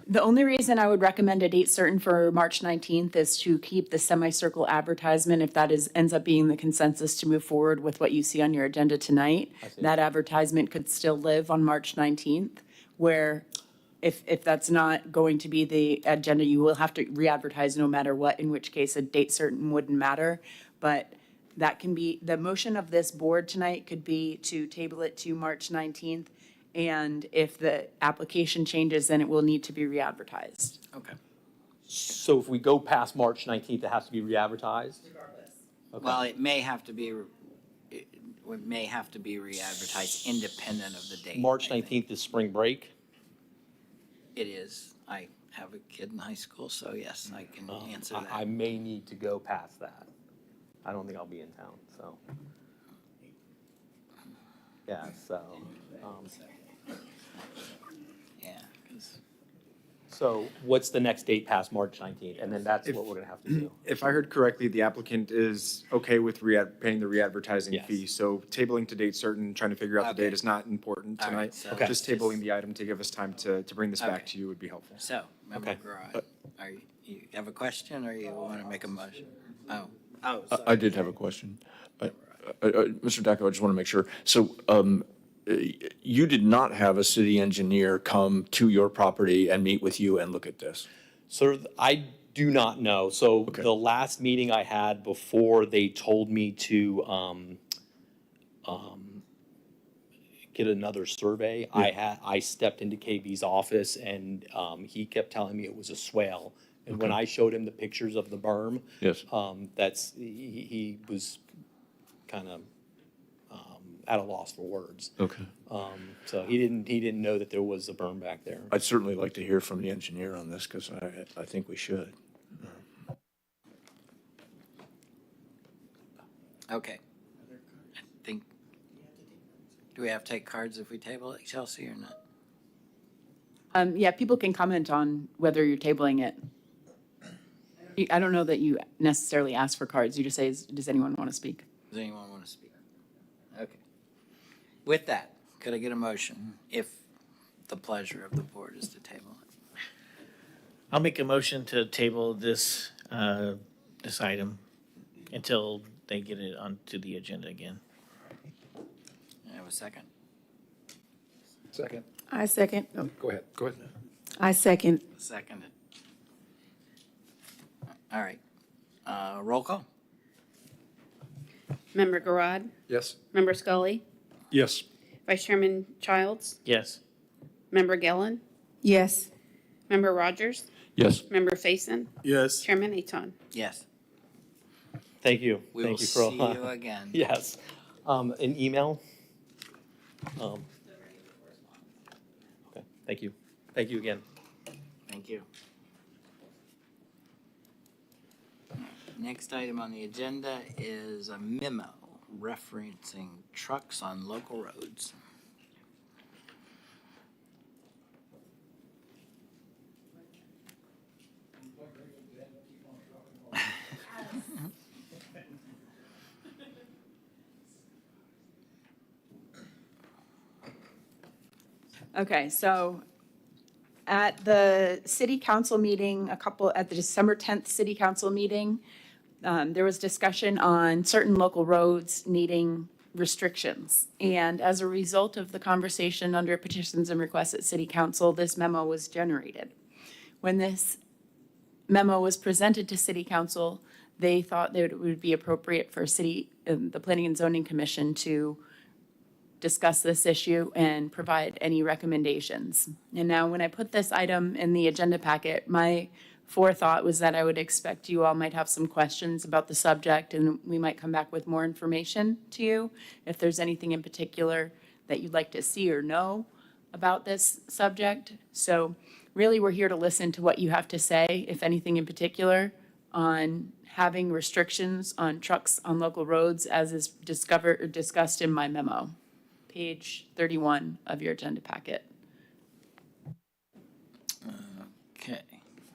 The only reason I would recommend a date certain for March 19th is to keep the semicircle advertisement, if that ends up being the consensus to move forward with what you see on your agenda tonight. see. That advertisement could still live on March 19th, where if that's not going to be the agenda, you will have to re-advertise no matter what, in which case a date certain wouldn't matter. But that can be, the motion of this board tonight could be to table it to March 19th. And if the application changes, then it will need to be re-advertised. Okay. So if we go past March 19th, it has to be re-advertised? Well, it may have to be re-advertised independent of the date. March I think. 19th is spring break? It is. I have a kid in high school, so yes, I can answer I that. may need to go past that. I don't think I'll be in town, so. Yeah, so, Yeah, 'cause- so what's the next date past March 19th? And then that's what we're gonna have to do. If I heard correctly, the applicant is okay with paying the re-advertising Yes. fee. So tabling to date certain, trying to figure out the Okay. date is not important All right, tonight. so Okay. Just tabling the item to give us time to bring this back Okay. to you would be helpful. So, Member Okay. Garage, you have a question or you want to make a motion? Oh, I sorry. did have a question. Mr. Dacko, I just want to make sure. So you did not have a city engineer come to your property and meet with you and look at this? So I do not know. So Okay. the last meeting I had before they told me to get another survey, I stepped into KB's office and he kept telling me it was a swale. And when I showed him the pictures of the berm, Yes. he was kind of at a loss for words. Okay. So he didn't know that there was a berm back there. I'd certainly like to hear from the engineer on this because I think we should. Okay. I think, do we have to take cards if we table it, Chelsea, or not? Yeah, people can comment on whether you're tabling it. I don't know that you necessarily ask for cards. You just say, does anyone want to speak? Does anyone want to speak? Okay. With that, could I get a motion if the pleasure of the board is to table it? I'll make a motion to table this, this item until they get it onto the agenda again. I have a second. Second. I second. Oh, Go ahead. I second. Seconded. All right. Roll call? Member Garad, Yes. Member Scully, Yes. Vice Chairman Childs, Yes. Member Gillen, Yes. Member Rogers, Yes. Member Faison, Yes. Chairman Aton. Yes. Thank you. We Thank will you for see all. you again. Yes. An email. Okay. Thank you. Thank you again. Thank you. Next item on the agenda is a memo referencing trucks on local roads. Okay, so at the city council meeting, at the December 10th city council meeting, there was discussion on certain local roads needing restrictions. And as a result of the conversation under petitions and requests at city council, this memo was generated. When this memo was presented to city council, they thought that it would be appropriate for the Planning and Zoning Commission to discuss this issue and provide any recommendations. And now, when I put this item in the agenda packet, my forethought was that I would expect you all might have some questions about the subject, and we might come back with more information to you if there's anything in particular that you'd like to see or know about this subject. So really, we're here to listen to what you have to say, if anything in particular, on having restrictions on trucks on local roads as is discussed in my memo. Page 31 of your agenda packet. Okay.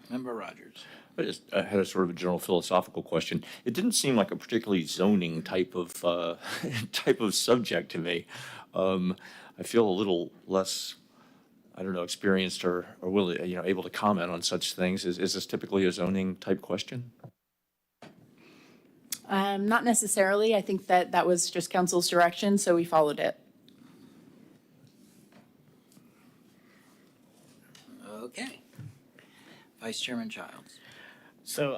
Member Rogers. I had a sort of a general philosophical question. It didn't seem like a particularly zoning type of type of subject to me. I feel a little less, I don't know, experienced or willing, able to comment on such things. Is this typically a zoning type question? Not necessarily. I think that was just council's direction, so we followed it. Okay. Vice Chairman Childs. So,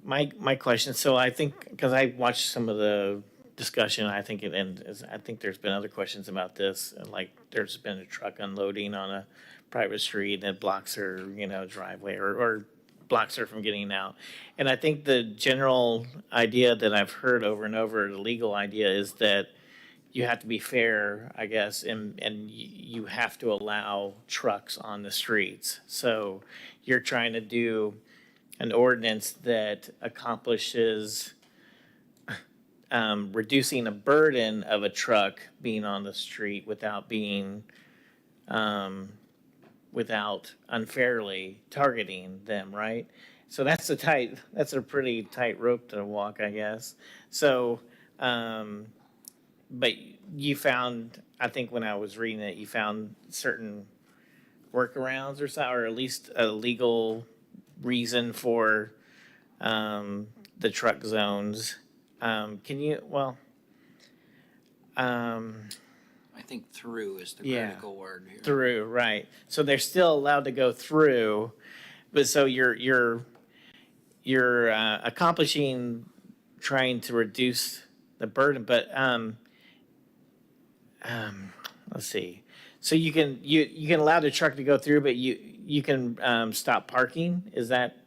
my question, so I think, because I watched some of the discussion, I think there's been other questions about this, and like, there's been a truck unloading on a private street and it blocks her, driveway or blocks her from getting out. And I think the general idea that I've heard over and over, the legal idea, is that you have to be fair, I guess, and you have to allow trucks on the streets. So you're trying to do an ordinance that accomplishes reducing a burden of a truck being on the street without being, without unfairly targeting them, right? So that's a pretty tight rope to walk, I guess. So, but you found, I think when I was reading it, you found certain workarounds or at least a legal reason for the truck zones. Can you, I think through is the Yeah. critical word here. through, right? So they're still allowed to go through, but so you're accomplishing trying to reduce the burden, but let's see. So you can allow the truck to go through, but you can stop parking. Is that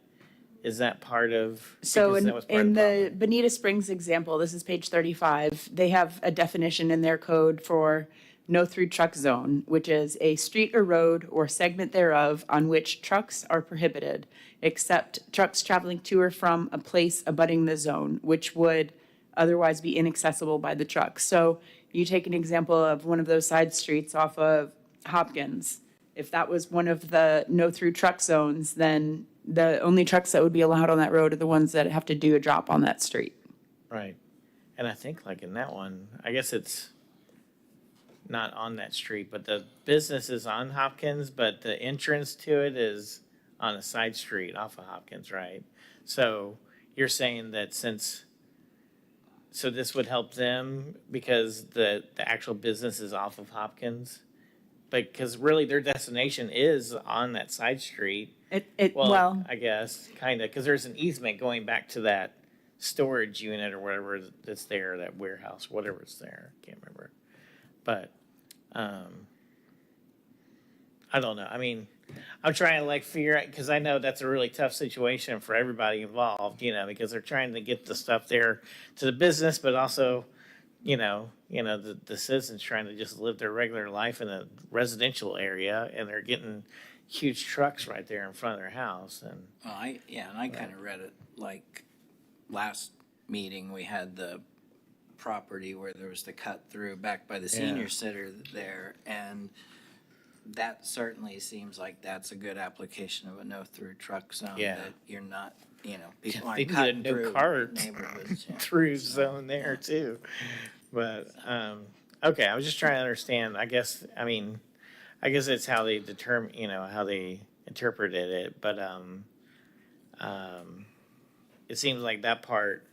Is that part of? So because in, that was part of in the the problem. Bonita Springs example, this is page 35, they have a definition in their code for no through truck zone, which is a street or road or segment thereof on which trucks are prohibited, except trucks traveling to or from a place abutting the zone, which would otherwise be inaccessible by the truck. So you take an example of one of those side streets off of Hopkins. If that was one of the no through truck zones, then the only trucks that would be allowed on that road are the ones that have to do a drop on that street. Right. And I think like in that one, I guess it's not on that street, but the business is on Hopkins, but the entrance to it is on a side street off of Hopkins, right? So you're saying that so this would help them because the actual business is off of Hopkins? But because really their destination is on that side street. Well, I guess, kind of, because there's an easement going back to that storage unit or whatever that's there, that warehouse, whatever's there, can't remember. But, I don't know, I mean, I'm trying to like figure out, because I know that's a really tough situation for everybody involved, because they're trying to get the stuff there to the business, but also, the citizens trying to just live their regular life in a residential area, and they're getting huge trucks right there in front of their house, and Well, I kind of read it like last meeting, we had the property where there was the cut through back by the senior center there, and that certainly seems like that's a good application of a no-through truck zone. Yeah. That you're not, people they aren't need a cutting no through cart neighborhoods. Yeah. through zone there too. But okay, I was just trying to understand. I guess it's how they determine, how they interpreted it. But it seems like that part,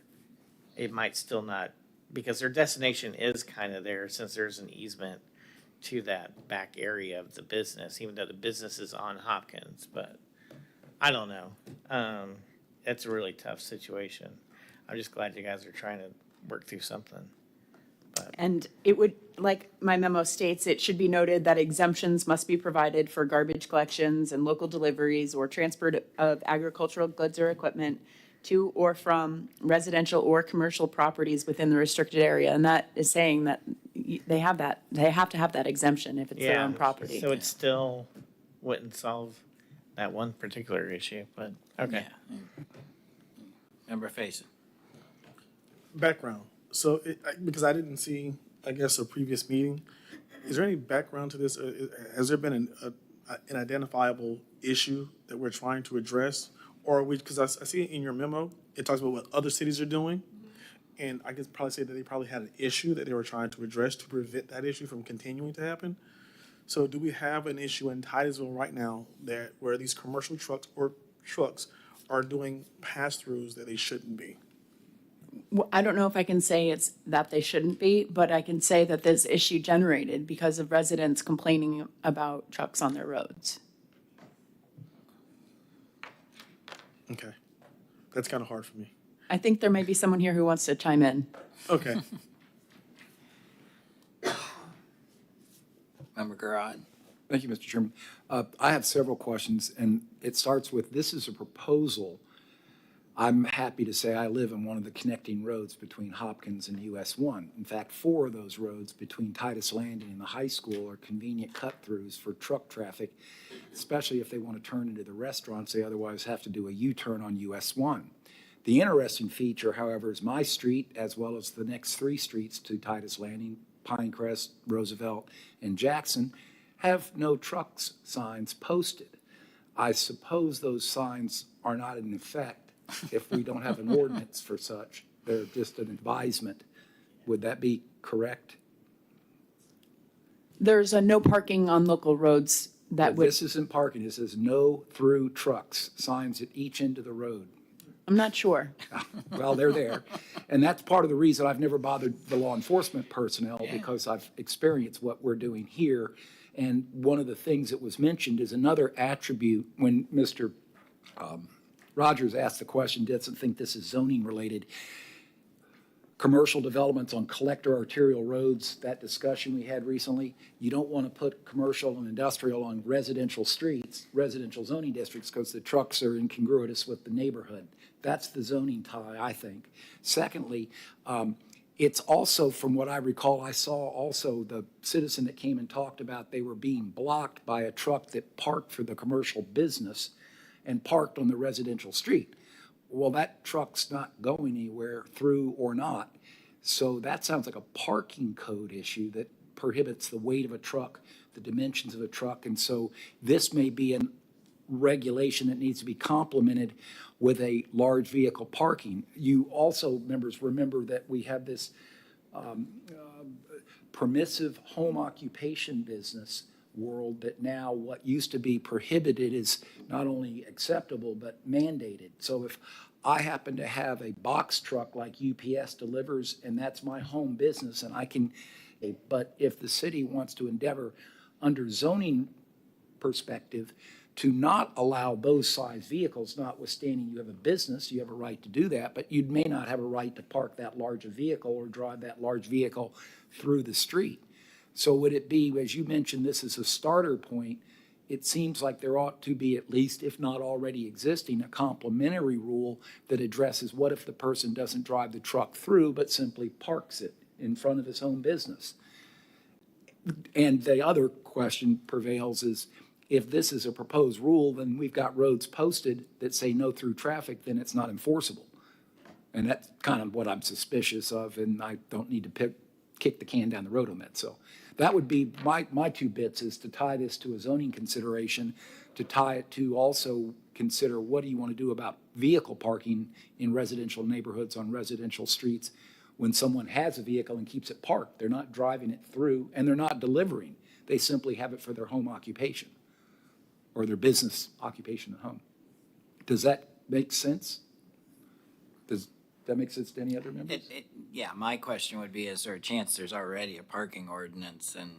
it might still not, because their destination is kind of there since there's an easement to that back area of the business, even though the business is on Hopkins. But I don't know. It's a really tough situation. I'm just glad you guys are trying to work through something. and it would, like my memo states, it should be noted that exemptions must be provided for garbage collections and local deliveries or transport of agricultural goods or equipment to or from residential or commercial properties within the restricted area. And that is saying that they have to have that exemption if it's their own property. So it still wouldn't solve that one particular issue, but okay. Yeah. Member Faison. Background. So, because I didn't see, I guess, a previous meeting, is there any background to this? Has there been an identifiable issue that we're trying to address? Or because I see in your memo, it talks about what other cities are doing. And I could probably say that they probably had an issue that they were trying to address to prevent that issue from continuing to happen. So do we have an issue in Titusville right now where these commercial trucks are doing pass-throughs that they shouldn't be? Well, I don't know if I can say it's that they shouldn't be, but I can say that this issue generated because of residents complaining about trucks on their roads. Okay. That's kind of hard for me. I think there may be someone here who wants to chime in. Okay. Member Garrard. Thank you, Mr. Chairman. I have several questions, and it starts with, this is a proposal. I'm happy to say I live in one of the connecting roads between Hopkins and US 1. In fact, 4 of those roads between Titus Landing and the high school are convenient cut-throughs for truck traffic, especially if they want to turn into the restaurants. They otherwise have to do a U-turn on US 1. The interesting feature, however, is my street, as well as the next 3 streets to Titus Landing, Pinecrest, Roosevelt, and Jackson, have no trucks signs posted. I suppose those signs are not in effect if we don't have an ordinance for such. They're just an advisement. Would that be correct? There's a no parking on local roads that would, This isn't parking. It says no through trucks, signs at each end of the road. I'm not sure. Well, they're there. And that's part of the reason I've never bothered the law enforcement personnel, because I've experienced what we're doing here. And one of the things that was mentioned is another attribute when Mr. Rogers asked the question, doesn't think this is zoning related. commercial developments on collector arterial roads, that discussion we had recently, you don't want to put commercial and industrial on residential streets, residential zoning districts, because the trucks are incongruous with the neighborhood. That's the zoning tie, I think. Secondly, it's also, from what I recall, I saw also the citizen that came and talked about they were being blocked by a truck that parked for the commercial business and parked on the residential street. Well, that truck's not going anywhere through or not. So that sounds like a parking code issue that prohibits the weight of a truck, the dimensions of a truck. And so this may be a regulation that needs to be complemented with a large vehicle parking. You also, members, remember that we have this permissive home occupation business world that now what used to be prohibited is not only acceptable but mandated. So if I happen to have a box truck like UPS delivers and that's my home business and I can, but if the city wants to endeavor under zoning perspective to not allow those size vehicles, notwithstanding you have a business, you have a right to do that, but you may not have a right to park that large a vehicle or drive that large vehicle through the street. So would it be, as you mentioned, this is a starter point, it seems like there ought to be at least, if not already existing, a complementary rule that addresses what if the person doesn't drive the truck through but simply parks it in front of his home business. And the other question prevails is, if this is a proposed rule, then we've got roads posted that say no through traffic, then it's not enforceable. And that's kind of what I'm suspicious of, and I don't need to kick the can down the road on that. So that would be my two bits, is to tie this to a zoning consideration, to tie it to also consider what do you want to do about vehicle parking in residential neighborhoods on residential streets when someone has a vehicle and keeps it parked. They're not driving it through and they're not delivering. They simply have it for their home occupation or their business occupation at home. Does that make sense? Does that make sense to any other members? Yeah, my question would be, is there a chance there's already a parking ordinance and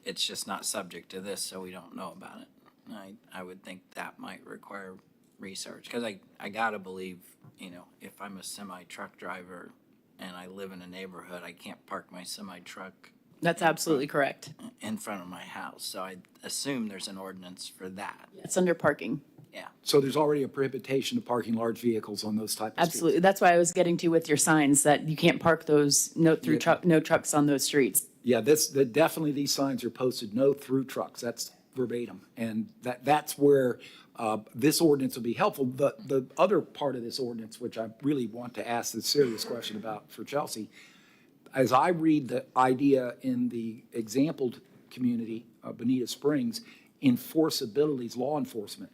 it's just not subject to this, so we don't know about it? I would think that might require research, because I gotta believe, if I'm a semi-truck driver and I live in a neighborhood, I can't park my semi-truck That's absolutely correct. in front of my house, so I assume there's an ordinance for that. It's under parking. Yeah. So there's already a prohibition of parking large vehicles on those type of streets? Absolutely. That's why I was getting to with your signs, that you can't park those no trucks on those streets. Yeah, definitely these signs are posted, no through trucks, that's verbatim. And that's where this ordinance will be helpful. The other part of this ordinance, which I really want to ask this serious question about for Chelsea, as I read the idea in the exampled community of Bonita Springs, enforceability is law enforcement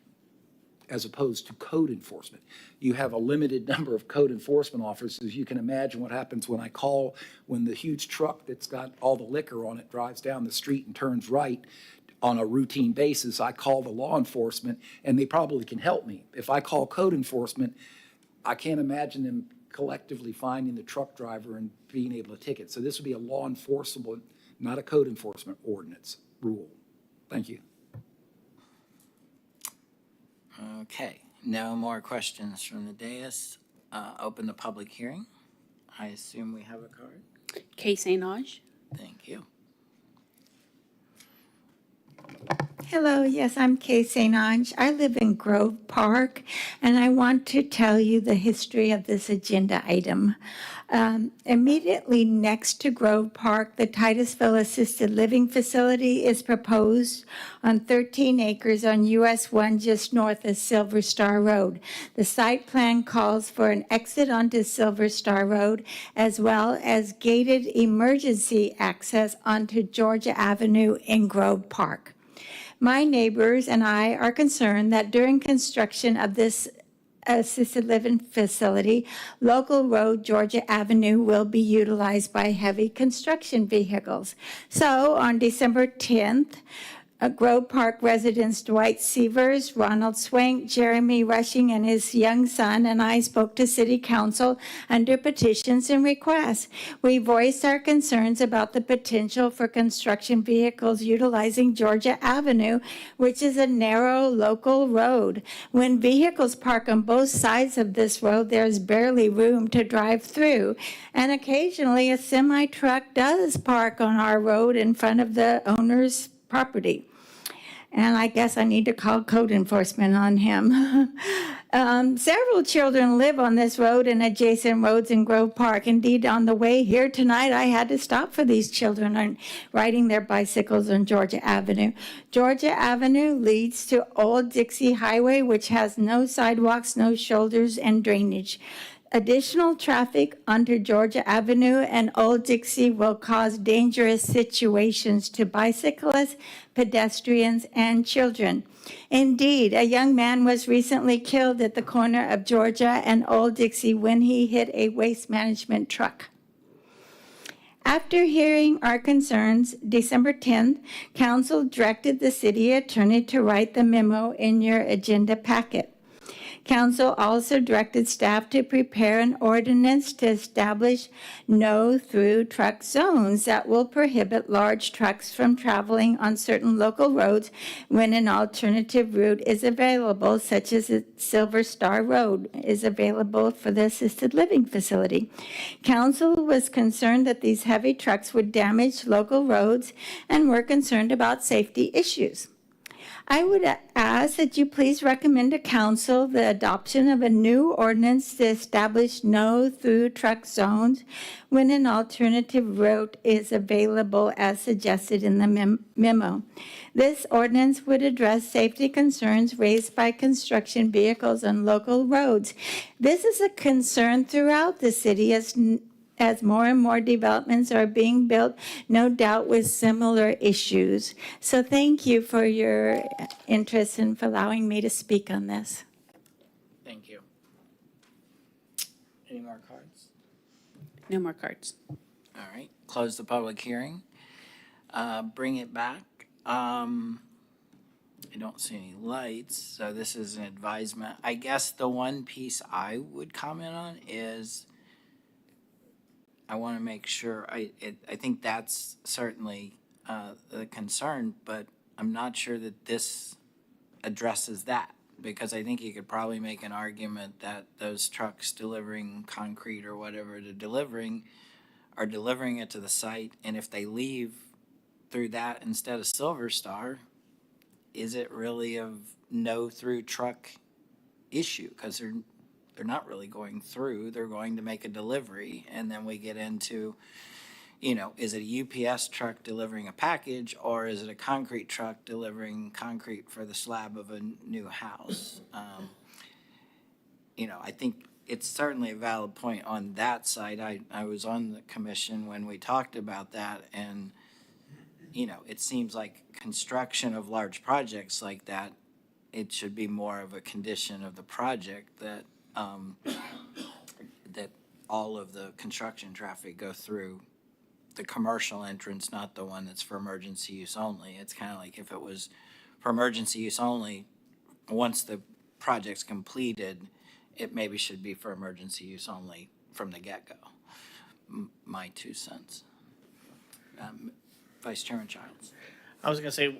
as opposed to code enforcement. You have a limited number of code enforcement officers. You can imagine what happens when the huge truck that's got all the liquor on it drives down the street and turns right on a routine basis. I call the law enforcement and they probably can help me. If I call code enforcement, I can't imagine them collectively finding the truck driver and being able to ticket. So this would be a law enforceable, not a code enforcement ordinance rule. Thank you. Okay, no more questions from the dais. Open the public hearing. I assume we have a card. Kay St. Ange. Thank you. Hello, yes, I'm Kay St. Ange. I live in Grove Park, and I want to tell you the history of this agenda item. Immediately next to Grove Park, the Titusville Assisted Living Facility is proposed on 13 acres on US 1 just north of Silver Star Road. The site plan calls for an exit onto Silver Star Road as well as gated emergency access onto Georgia Avenue in Grove Park. My neighbors and I are concerned that during construction of this assisted living facility, local road Georgia Avenue will be utilized by heavy construction vehicles. So on December 10th, Grove Park residents Dwight Severs, Ronald Swank, Jeremy Rushing, and his young son and I spoke to City Council under petitions and requests. We voiced our concerns about the potential for construction vehicles utilizing Georgia Avenue, which is a narrow local road. When vehicles park on both sides of this road, there's barely room to drive through. And occasionally a semi-truck does park on our road in front of the owner's property. And I guess I need to call code enforcement on him. Several children live on this road and adjacent roads in Grove Park. Indeed, on the way here tonight, I had to stop for these children on riding their bicycles on Georgia Avenue. Georgia Avenue leads to Old Dixie Highway, which has no sidewalks, no shoulders, and drainage. Additional traffic onto Georgia Avenue and Old Dixie will cause dangerous situations to bicyclists, pedestrians, and children. Indeed, a young man was recently killed at the corner of Georgia and Old Dixie when he hit a waste management truck. After hearing our concerns, December 10th, Council directed the city attorney to write the memo in your agenda packet. Council also directed staff to prepare an ordinance to establish no-through truck zones that will prohibit large trucks from traveling on certain local roads when an alternative route is available, such as Silver Star Road is available for the assisted living facility. Council was concerned that these heavy trucks would damage local roads and were concerned about safety issues. I would ask that you please recommend to council the adoption of a new ordinance to establish no-through truck zones when an alternative route is available as suggested in the memo. This ordinance would address safety concerns raised by construction vehicles on local roads. This is a concern throughout the city as more and more developments are being built, no doubt with similar issues. So thank you for your interest and for allowing me to speak on this. Thank you. Any more cards? No more cards. All right, close the public hearing. Bring it back. I don't see any lights, so this is an advisement. I guess the one piece I would comment on is I want to make sure, I think that's certainly the concern, but I'm not sure that this addresses that, because I think you could probably make an argument that those trucks delivering concrete or whatever they're delivering are delivering it to the site, and if they leave through that instead of Silver Star, is it really a no-through truck issue? Because they're not really going through, they're going to make a delivery, and then we get into, is it a UPS truck delivering a package, or is it a concrete truck delivering concrete for the slab of a new house? I think it's certainly a valid point on that side. I was on the commission when we talked about that, and, it seems like construction of large projects like that, it should be more of a condition of the project that that all of the construction traffic go through the commercial entrance, not the one that's for emergency use only. It's kind of like if it was for emergency use only, once the project's completed, it maybe should be for emergency use only from the get-go. My 2 cents. Vice Chairman Childs. I was gonna say,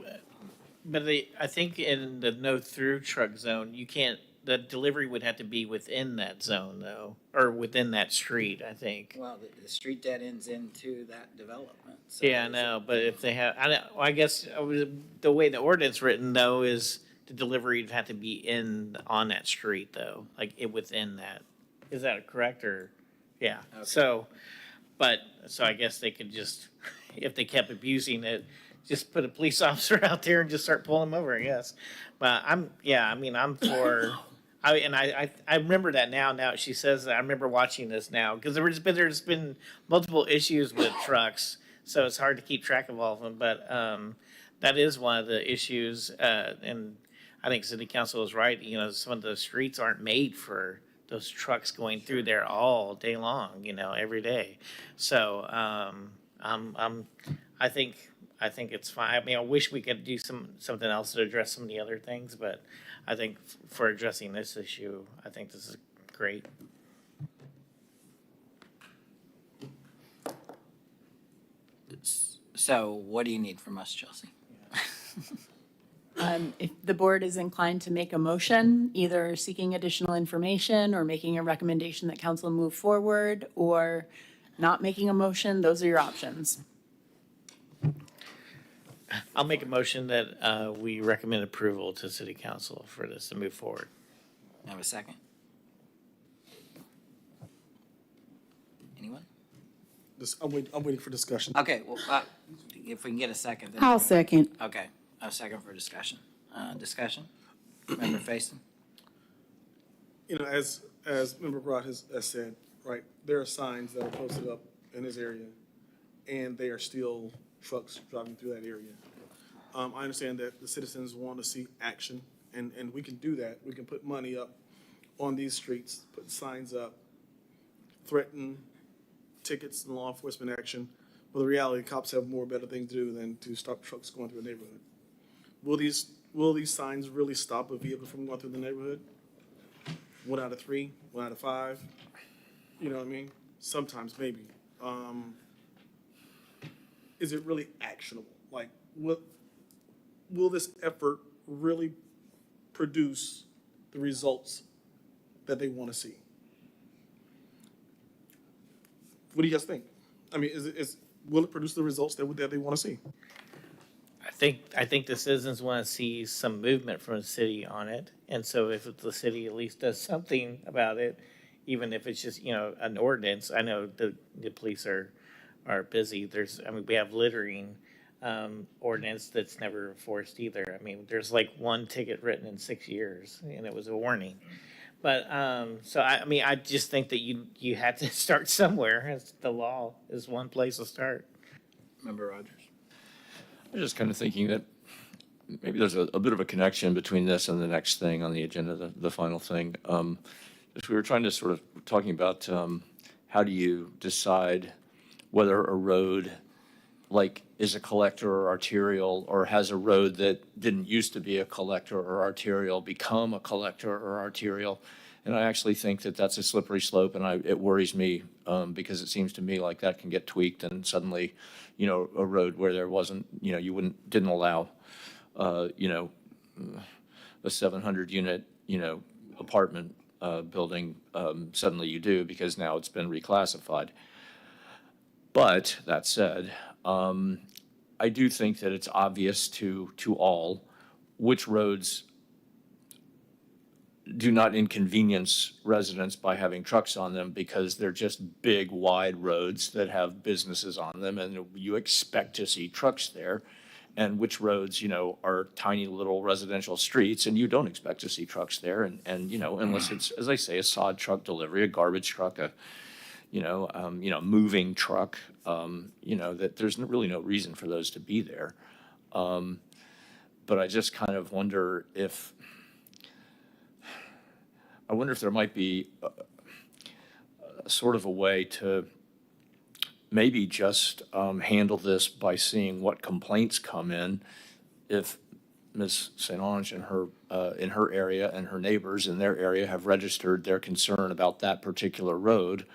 but I think in the no-through truck zone, you can't, the delivery would have to be within that zone though, or within that street, I think. Well, the street dead ends into that development. So Yeah, I know, but if they have, I guess the way the ordinance written though is the delivery would have to be on that street though, like within that. Is that correct or, yeah, Okay. So I guess they could just, if they kept abusing it, just put a police officer out there and just start pulling them over, I guess. But I'm for, I remember that now. Now she says that I remember watching this now because there's been multiple issues with trucks, so it's hard to keep track of all of them. But that is one of the issues, and I think City Council is right. Some of the streets aren't made for those trucks going through there all day long. Every day. So I think I think it's fine. I mean, I wish we could do something else to address some of the other things, but I think for addressing this issue, I think this is great. So what do you need from us, Chelsea? If the board is inclined to make a motion, either seeking additional information or making a recommendation that council move forward, or not making a motion, those are your options. I'll make a motion that we recommend approval to city council for this to move forward. Have a second? Anyone? I'm waiting for discussion. Okay, well, if we can get a second. then- I'll second. Okay, a second for discussion. Discussion? Member Faison? You know, as Member Grott has said, right, there are signs that are posted up in this area, and they are still trucks driving through that area. I understand that the citizens want to see action, and we can do that. We can put money up on these streets, put signs up, threaten tickets and law enforcement action. But the reality, cops have more better things to do than to stop trucks going through a neighborhood. Will these signs really stop a vehicle from going through the neighborhood? 1 out of 3, 1 out of 5? You know what I mean? Sometimes, maybe. Is it really actionable? Like, will this effort really produce the results that they want to see? What do you guys think? I mean, will it produce the results that they want to see? I think the citizens want to see some movement from the city on it. And so if the city at least does something about it, even if it's just, an ordinance, I know the police are busy. We have littering ordinance that's never enforced either. I mean, there's like 1 ticket written in 6 years, and it was a warning. But, I just think that you had to start somewhere. As the law is one place to start. Member Rogers? I'm just kind of thinking that maybe there's a bit of a connection between this and the next thing on the agenda, the final thing. Just we were trying to sort of talking about how do you decide whether a road like is a collector or arterial, or has a road that didn't used to be a collector or arterial become a collector or arterial. And I actually think that that's a slippery slope, and it worries me because it seems to me like that can get tweaked, and suddenly, a road where there wasn't, you didn't allow, a 700 unit, apartment building, suddenly you do, because now it's been reclassified. But that said, I do think that it's obvious to all which roads do not inconvenience residents by having trucks on them, because they're just big, wide roads that have businesses on them, and you expect to see trucks there. And which roads, are tiny little residential streets, and you don't expect to see trucks there. And unless it's, as I say, a sod truck delivery, a garbage truck, a moving truck, that there's really no reason for those to be there. But I just kind of wonder if there might be a sort of a way to maybe just handle this by seeing what complaints come in. If Ms. St. Ange in her area and her neighbors in their area have registered their concern about that particular road,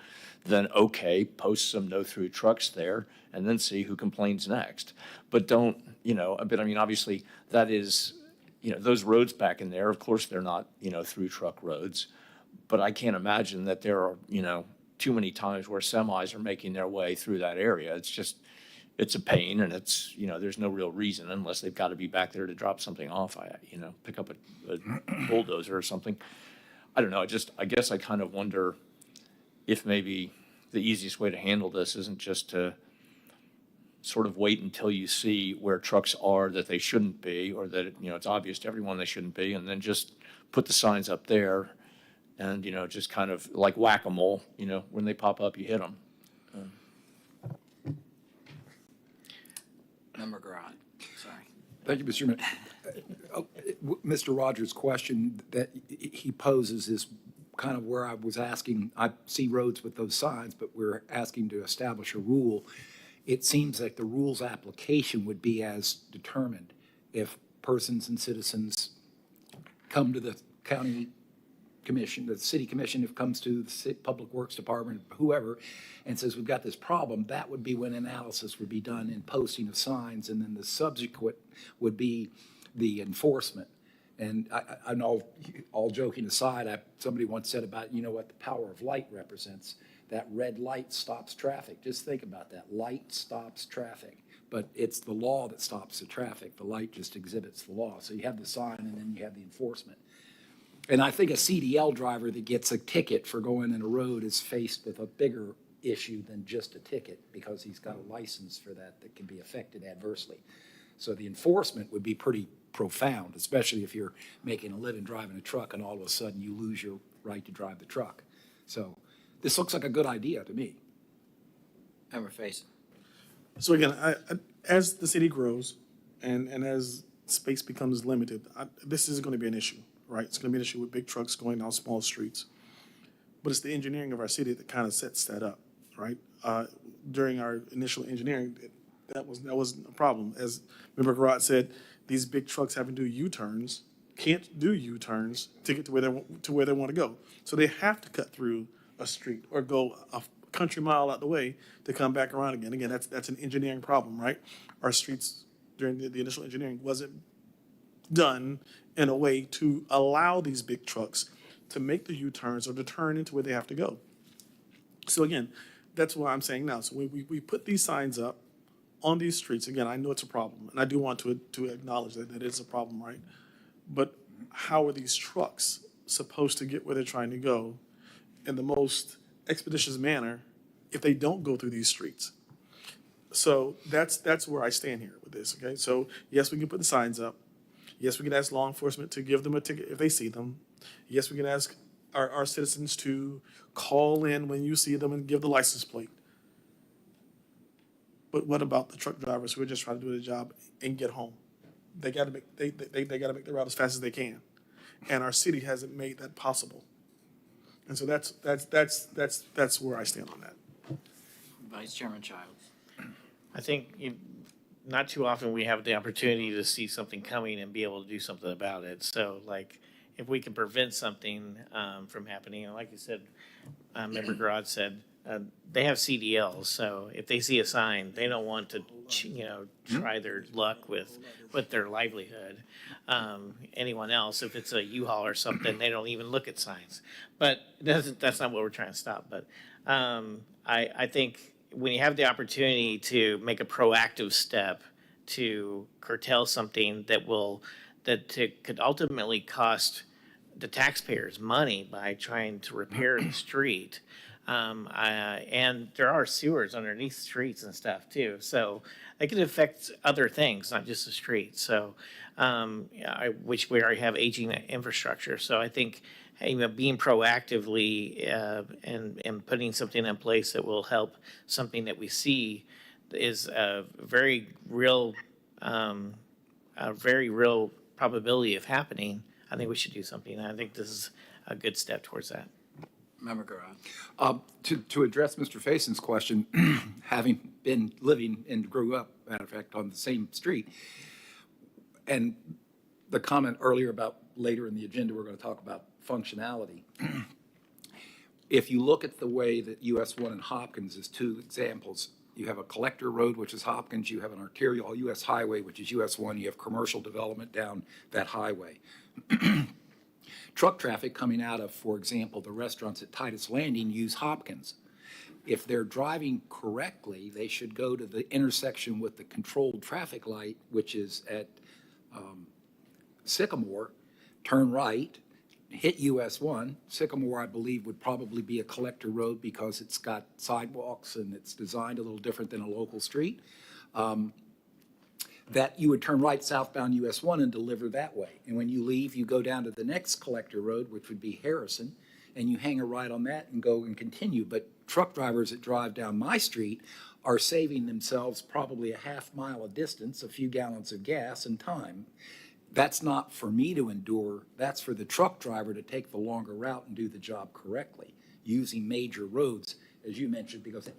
then okay, post some no-through trucks there and then see who complains next. But don't, obviously that is, those roads back in there, of course, they're not, through truck roads. But I can't imagine that there are, too many times where semis are making their way through that area. It's a pain, and it's, there's no real reason unless they've got to be back there to drop something off, pick up a bulldozer or something. I don't know, I guess I kind of wonder if maybe the easiest way to handle this isn't just to sort of wait until you see where trucks are that they shouldn't be, or that, it's obvious to everyone they shouldn't be, and then just put the signs up there and, just kind of like whack-a-mole, when they pop up, you hit them. Member Grott, sorry. Thank you, Mr. Chairman. Mr. Rogers' question that he poses is kind of where I was asking. I see roads with those signs, but we're asking to establish a rule. it seems like the rules application would be as determined. If persons and citizens come to the county commission, the city commission, if it comes to the public works department, whoever, and says, we've got this problem, that would be when analysis would be done in posting of signs, and then the subsequent would be the enforcement. And I know, all joking aside, somebody once said about, what the power of light represents. That red light stops traffic. Just think about that. Light stops traffic. But it's the law that stops the traffic. The light just exhibits the law. So you have the sign and then you have the enforcement. And I think a CDL driver that gets a ticket for going in a road is faced with a bigger issue than just a ticket, because he's got a license for that can be affected adversely. So the enforcement would be pretty profound, especially if you're making a living driving a truck and all of a sudden you lose your right to drive the truck. So this looks like a good idea to me. Member Faison. So again, as the city grows and as space becomes limited, this is going to be an issue, right? It's going to be an issue with big trucks going down small streets. But it's the engineering of our city that kind of sets that up, right? During our initial engineering, that wasn't a problem. As Member Garrett said, these big trucks having to do U-turns can't do U-turns to get to where they want to go. So they have to cut through a street or go a country mile out the way to come back around again. Again, that's an engineering problem, right? Our streets during the initial engineering wasn't done in a way to allow these big trucks to make the U-turns or to turn into where they have to go. So again, that's what I'm saying now. So we put these signs up on these streets. Again, I know it's a problem, and I do want to acknowledge that it's a problem, right? But how are these trucks supposed to get where they're trying to go in the most expeditious manner if they don't go through these streets? So that's where I stand here with this, okay? So yes, we can put the signs up. Yes, we can ask law enforcement to give them a ticket if they see them. Yes, we can ask our citizens to call in when you see them and give the license plate. But what about the truck drivers who are just trying to do their job and get home? They got to make they got to make the route as fast as they can, and our city hasn't made that possible. And so that's where I stand on that. Vice Chairman Childs. I think not too often we have the opportunity to see something coming and be able to do something about it. So like if we can prevent something from happening, and like you said, Member Garrett said, they have CDLs, so if they see a sign, they don't want to, try their luck with their livelihood. Anyone else, if it's a U-Haul or something, they don't even look at signs. But that's not what we're trying to stop. But I think when you have the opportunity to make a proactive step to curtail something that could ultimately cost the taxpayers money by trying to repair the street. And there are sewers underneath streets and stuff too. So it could affect other things, not just the street. So, which we already have aging infrastructure. So I think being proactively and putting something in place that will help something that we see is a very real probability of happening. I think we should do something. I think this is a good step towards that. Member Garrett. To address Mr. Faison's question, having been living and grew up, matter of fact, on the same street, and the comment earlier about later in the agenda, we're going to talk about functionality. If you look at the way that US 1 and Hopkins is two examples, you have a collector road, which is Hopkins, you have an arterial US highway, which is US 1, you have commercial development down that highway. Truck traffic coming out of, for example, the restaurants at Titus Landing use Hopkins. If they're driving correctly, they should go to the intersection with the controlled traffic light, which is at Sycamore, turn right, hit US 1. Sycamore, I believe, would probably be a collector road because it's got sidewalks and it's designed a little different than a local street. That you would turn right southbound US 1 and deliver that way. And when you leave, you go down to the next collector road, which would be Harrison, and you hang a right on that and go and continue. But truck drivers that drive down my street are saving themselves probably a half mile of distance, a few gallons of gas and time. That's not for me to endure. That's for the truck driver to take the longer route and do the job correctly, using major roads as you mentioned, because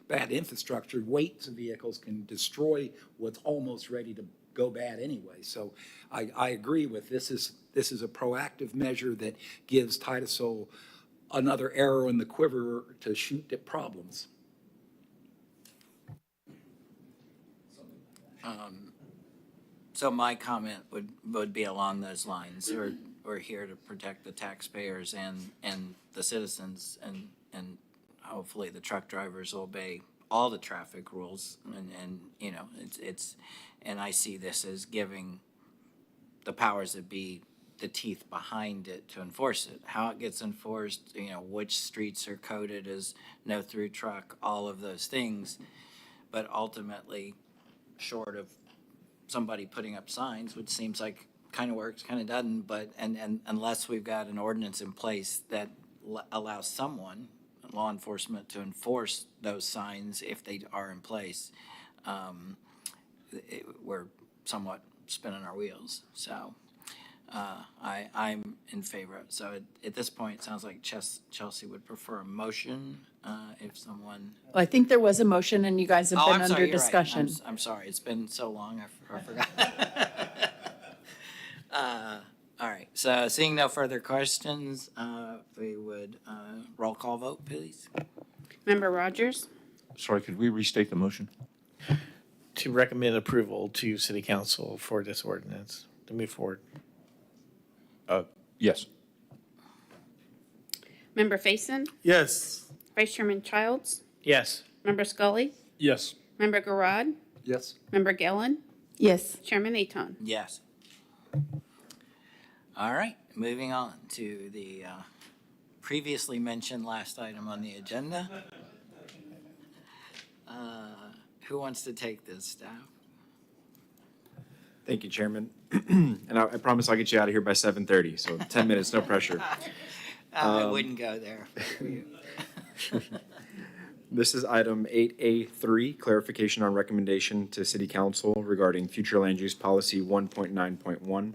bad infrastructure, weights of vehicles can destroy what's almost ready to go bad anyway. So I agree with this is a proactive measure that gives Titusville another arrow in the quiver to shoot at problems. So my comment would be along those lines. We're here to protect the taxpayers and the citizens, and hopefully the truck drivers obey all the traffic rules. And you know, and I see this as giving the powers that be the teeth behind it to enforce it. How it gets enforced, you know, which streets are coded as no through truck, all of those things. But ultimately, short of somebody putting up signs, which seems like kind of works, kind of doesn't, but and unless we've got an ordinance in place that allows someone, law enforcement, to enforce those signs if they are in place, we're somewhat spinning our wheels. So I'm in favor of it. So at this point, it sounds like Chelsea would prefer a motion if someone. Well, I think there was a motion and you guys have Oh, been I'm under sorry, you're right. discussion. I'm sorry, it's been so long, I forgot. All right, so seeing no further questions, we would roll call vote, please. Member Rogers? Sorry, could we restate the motion? To recommend approval to city council for this ordinance, to move forward. Yes. Member Faison? Yes. Vice Chairman Childs? Yes. Member Scully? Yes. Member Garad? Yes. Member Gillen? Yes. Chairman Aton? Yes. All right, moving on to the previously mentioned last item on the agenda. Who wants to take this, staff? Thank you, Chairman. And I promise I'll get you out of here by 7:30, so 10 minutes, no pressure. I wouldn't go there. This is item 8A3, clarification on recommendation to City Council regarding future land use policy 1.9.1.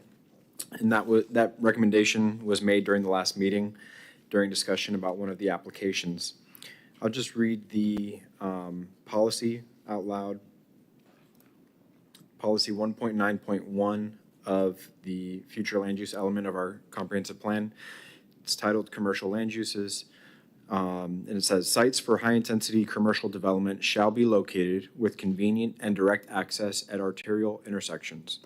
And that recommendation was made during the last meeting during discussion about one of the applications. I'll just read the policy out loud. Policy 1.9.1 of the future land use element of our comprehensive plan. It's titled Commercial Land Uses. And it says, sites for high-intensity commercial development shall be located with convenient and direct access at arterial intersections.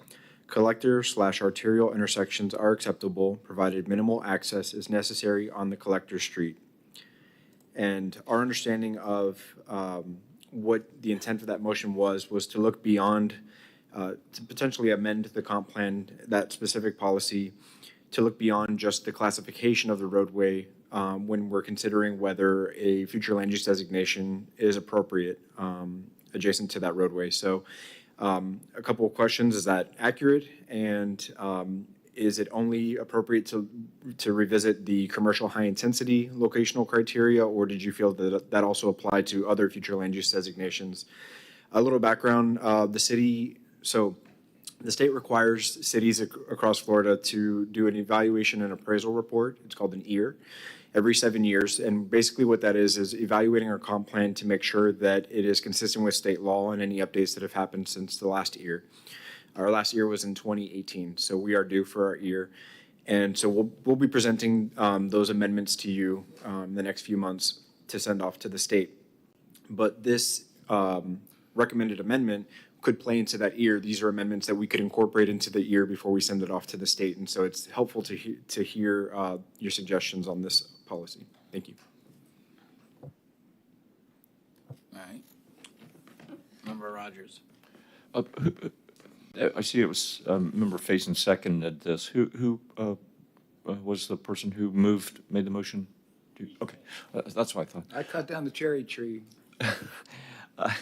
Collector/arterial intersections are acceptable, provided minimal access is necessary on the collector street. And our understanding of what the intent of that motion was to look beyond, to potentially amend the comp plan, that specific policy, to look beyond just the classification of the roadway when we're considering whether a future land use designation is appropriate adjacent to that roadway. So a couple of questions, is that accurate? And is it only appropriate to revisit the commercial high intensity locational criteria, or did you feel that that also applied to other future land use designations? A little background, the state requires cities across Florida to do an evaluation and appraisal report. It's called an EAR, every 7 years. And basically what that is evaluating our comp plan to make sure that it is consistent with state law and any updates that have happened since the last EAR. Our last EAR was in 2018, so we are due for our EAR. And so we'll be presenting those amendments to you in the next few months to send off to the state. But this recommended amendment could play into that EAR. These are amendments that we could incorporate into the EAR before we send it off to the state. And so it's helpful to hear your suggestions on this policy. Thank you. All right. Member Rogers. I see it was Member Faison seconded this. Who was the person who made the motion? Okay, that's what I thought. I cut down the cherry tree. I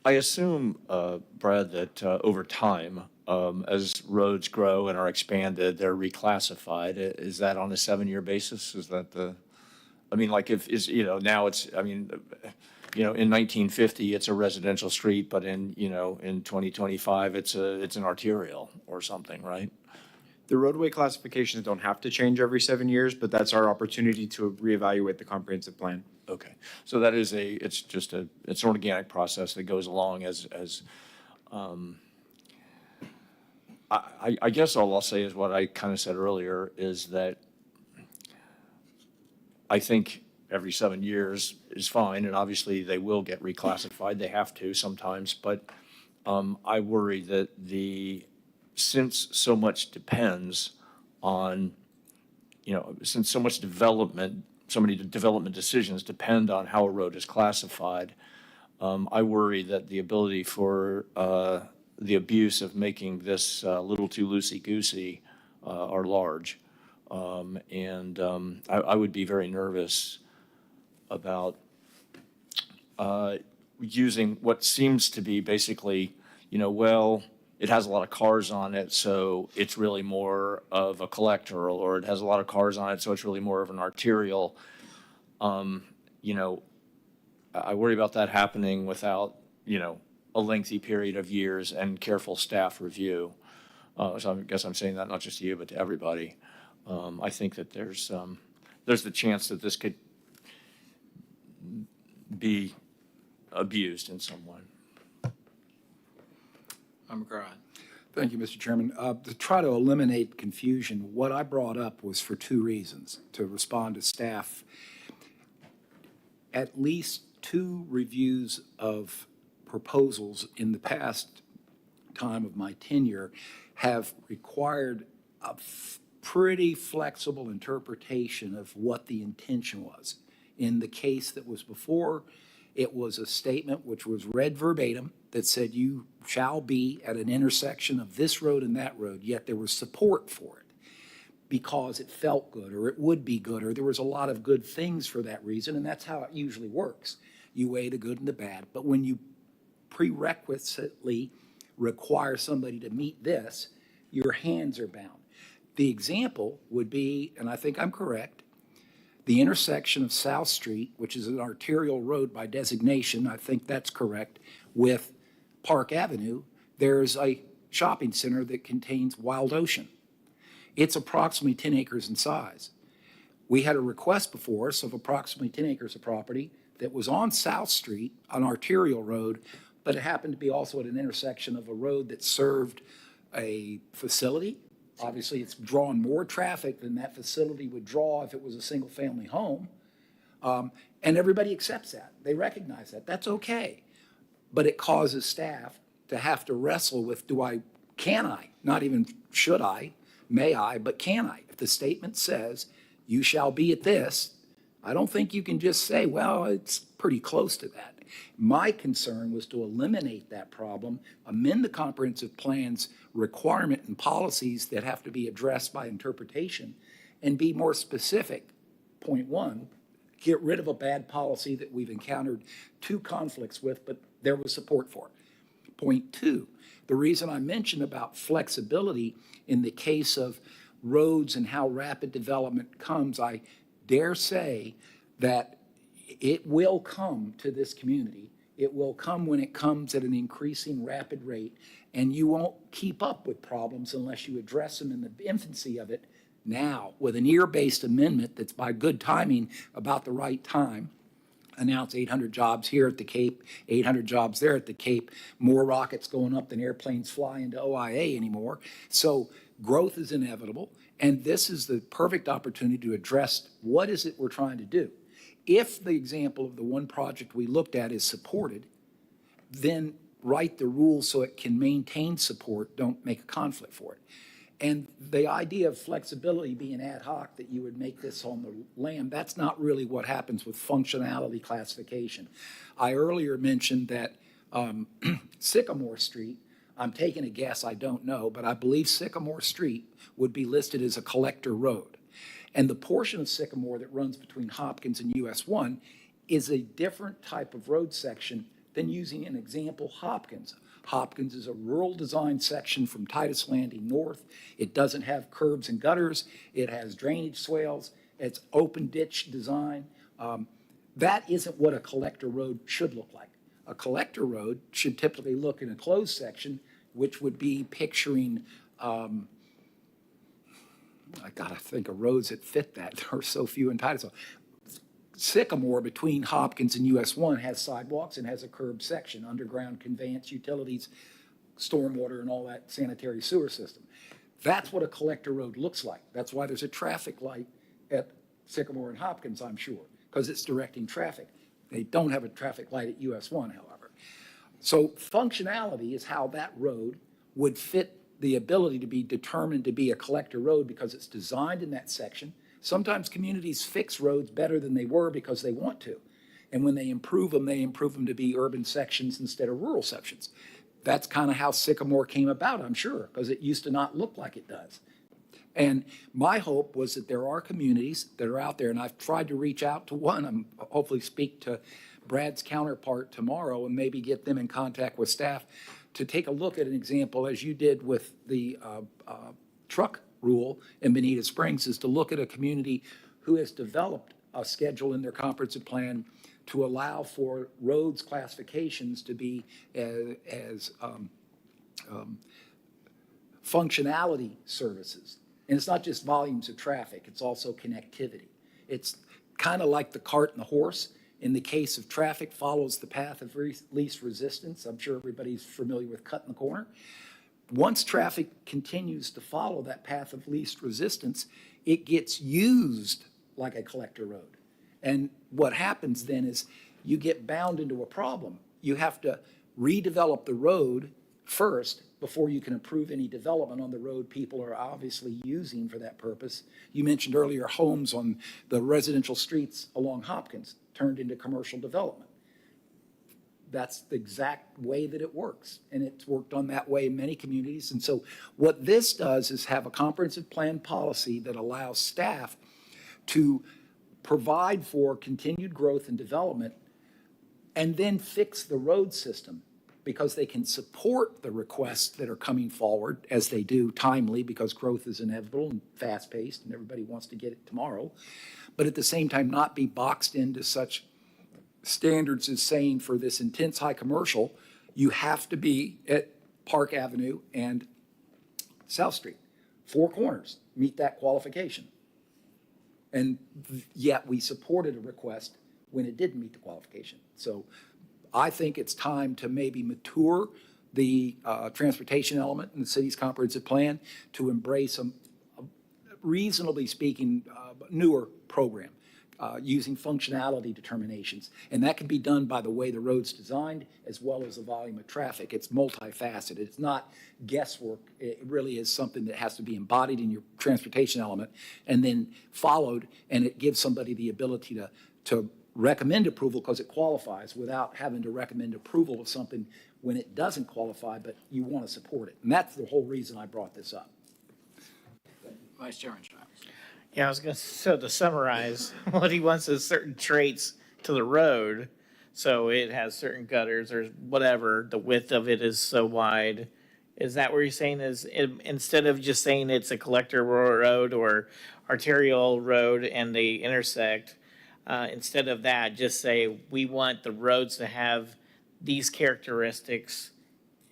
assume, Brad, that over time, as roads grow and are expanded, they're reclassified. Is that on a 7-year basis? Is that like now it's, in 1950, it's a residential street, but in 2025, it's an arterial or something, right? The roadway classifications don't have to change every 7 years, but that's our opportunity to reevaluate the comprehensive plan. Okay, so that is it's an organic process that goes along I guess all I'll say is what I kind of said earlier, is that I think every 7 years is fine, and obviously they will get reclassified, they have to sometimes, but I worry that since so much depends on, since so much development, so many development decisions depend on how a road is classified, I worry that the ability for the abuse of making this a little too loosey-goosey are large. I would be very nervous about using what seems to be basically, well, it has a lot of cars on it, so it's really more of a collector, or it has a lot of cars on it, so it's really more of an arterial. I worry about that happening without, a lengthy period of years and careful staff review. So I guess I'm saying that not just to you, but to everybody. I think that there's the chance that this could be abused in some way. McGraw. Thank you, Mr. Chairman. To try to eliminate confusion, what I brought up was for two reasons, to respond to staff. At least 2 reviews of proposals in the past time of my tenure have required a pretty flexible interpretation of what the intention was. In the case that was before, it was a statement which was read verbatim that said you shall be at an intersection of this road and that road, yet there was support for it because it felt good or it would be good or there was a lot of good things for that reason, and that's how it usually works. You weigh the good and the bad, but when you prerequisitely require somebody to meet this, your hands are bound. The example would be, and I think I'm correct, the intersection of South Street, which is an arterial road by designation, I think that's correct, with Park Avenue, there's a shopping center that contains Wild Ocean. It's approximately 10 acres in size. We had a request before us of approximately 10 acres of property that was on South Street, an arterial road, but it happened to be also at an intersection of a road that served a facility. Obviously, it's drawn more traffic than that facility would draw if it was a single-family home. And everybody accepts that. They recognize that. That's okay. But it causes staff to have to wrestle with, can I, not even should I, may I, but can I? If the statement says, you shall be at this, I don't think you can just say, well, it's pretty close to that. My concern was to eliminate that problem, amend the comprehensive plan's requirement and policies that have to be addressed by interpretation, and be more specific. Point 1, get rid of a bad policy that we've encountered 2 conflicts with, but there was support for. Point 2, the reason I mentioned about flexibility in the case of roads and how rapid development comes, I dare say that it will come to this community. It will come when it comes at an increasing rapid rate, and you won't keep up with problems unless you address them in the infancy of it now with an ear-based amendment that's by good timing about the right time. Announce 800 jobs here at the Cape, 800 jobs there at the Cape, more rockets going up than airplanes fly into OIA anymore. So growth is inevitable, and this is the perfect opportunity to address what is it we're trying to do. If the example of the one project we looked at is supported, then write the rules so it can maintain support, don't make a conflict for it. And the idea of flexibility being ad hoc, that you would make this on the land, that's not really what happens with functionality classification. I earlier mentioned that Sycamore Street, I'm taking a guess, I don't know, but I believe Sycamore Street would be listed as a collector road. And the portion of Sycamore that runs between Hopkins and US 1 is a different type of road section than, using an example, Hopkins. Hopkins is a rural design section from Titus Landing north. It doesn't have curbs and gutters. It has drainage swales. It's open ditch design. That isn't what a collector road should look like. A collector road should typically look in a closed section, which would be picturing I gotta think of roads that fit that. There are so few in Titusville. Sycamore between Hopkins and US 1 has sidewalks and has a curb section, underground conveyance, utilities, stormwater, and all that sanitary sewer system. That's what a collector road looks like. That's why there's a traffic light at Sycamore and Hopkins, I'm sure, because it's directing traffic. They don't have a traffic light at US 1, however. So functionality is how that road would fit the ability to be determined to be a collector road because it's designed in that section. Sometimes communities fix roads better than they were because they want to. And when they improve them to be urban sections instead of rural sections. That's kind of how Sycamore came about, I'm sure, because it used to not look like it does. And my hope was that there are communities that are out there, and I've tried to reach out to one. I'm hopefully speak to Brad's counterpart tomorrow and maybe get them in contact with staff to take a look at an example, as you did with the truck rule in Bonita Springs, is to look at a community who has developed a schedule in their comprehensive plan to allow for roads classifications to be as functionality services. And it's not just volumes of traffic, it's also connectivity. It's kind of like the cart and the horse. In the case of traffic, follows the path of least resistance. I'm sure everybody's familiar with cutting the corner. Once traffic continues to follow that path of least resistance, it gets used like a collector road. And what happens then is you get bound into a problem. You have to redevelop the road first before you can approve any development on the road people are obviously using for that purpose. You mentioned earlier homes on the residential streets along Hopkins turned into commercial development. That's the exact way that it works. And it's worked on that way in many communities. And so what this does is have a comprehensive plan policy that allows staff to provide for continued growth and development and then fix the road system because they can support the requests that are coming forward as they do timely because growth is inevitable and fast-paced and everybody wants to get it tomorrow, but at the same time not be boxed into such standards as saying for this intense high commercial, you have to be at Park Avenue and South Street. 4 corners meet that qualification. And yet we supported a request when it didn't meet the qualification. So I think it's time to maybe mature the transportation element in the city's comprehensive plan to embrace a reasonably speaking, newer program using functionality determinations. And that can be done by the way the road's designed as well as the volume of traffic. It's multifaceted. It's not guesswork. It really is something that has to be embodied in your transportation element and then followed, and it gives somebody the ability to recommend approval because it qualifies without having to recommend approval of something when it doesn't qualify, but you want to support it. And that's the whole reason I brought this up. Vice Chairman Strauss. Yeah, I was going to, so to summarize, what he wants is certain traits to the road. So it has certain gutters or whatever, the width of it is so wide. Is that what you're saying is instead of just saying it's a collector road or arterial road and they intersect, instead of that, just say we want the roads to have these characteristics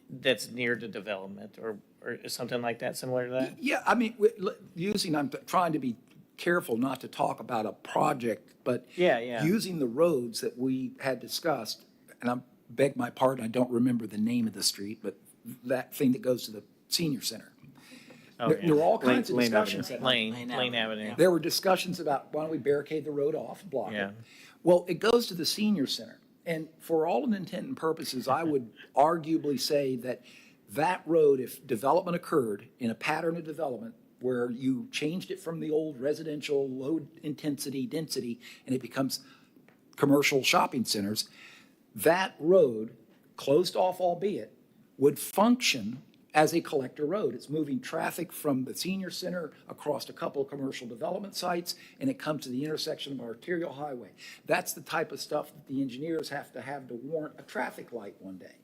that's near to development or something like that, similar to that? Yeah, I mean, I'm trying to be careful not to talk about a project, but Yeah. using the roads that we had discussed, and I beg my pardon, I don't remember the name of the street, but that thing that goes to the senior center. Oh, There were all kinds of Lane discussions. Lane Avenue. There were discussions about why don't we barricade the road off, block Yeah. it. Well, it goes to the senior center. And for all intent and purposes, I would arguably say that that road, if development occurred in a pattern of development where you changed it from the old residential low intensity density and it becomes commercial shopping centers, that road, closed off albeit, would function as a collector road. It's moving traffic from the senior center across a couple of commercial development sites, and it comes to the intersection of arterial highway. That's the type of stuff that the engineers have to warrant a traffic light one day.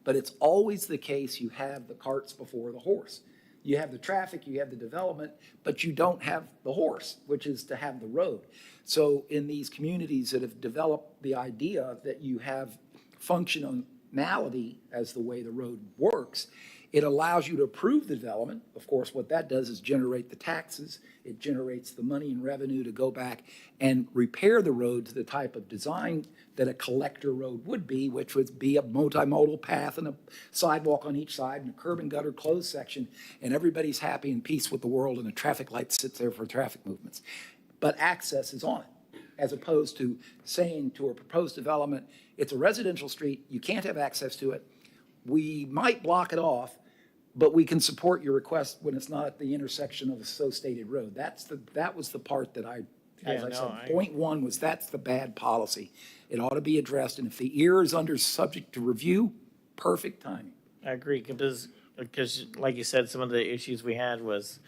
But it's always the case you have the carts before the horse. You have the traffic, you have the development, but you don't have the horse, which is to have the road. So in these communities that have developed the idea that you have function on functionality as the way the road works. It allows you to approve the development. Of course, what that does is generate the taxes. It generates the money and revenue to go back and repair the road to the type of design that a collector road would be, which would be a multimodal path and a sidewalk on each side and a curb and gutter closed section, and everybody's happy and peace with the world, and a traffic light sits there for traffic movements. But access is on it, as opposed to saying to a proposed development, it's a residential street, you can't have access to it. We might block it off, but we can support your request when it's not at the intersection of a so stated road. That was the part that as I said, point one was that's the bad policy. It ought to be addressed, and if the ear is under subject to review, perfect timing. I agree, because like you said, some of the issues we had was,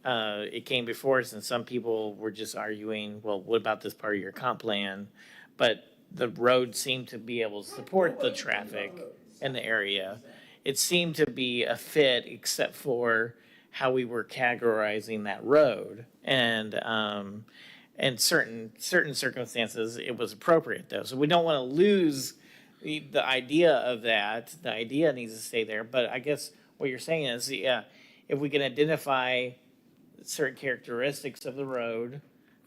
it came before us and some people were just arguing, well, what about this part of your comp plan? But the road seemed to be able to support the traffic in the area. It seemed to be a fit except for how we were categorizing that road. And certain circumstances, it was appropriate though. So we don't want to lose the idea of that. The idea needs to stay there. But I guess what you're saying is, yeah, if we can identify certain characteristics of the road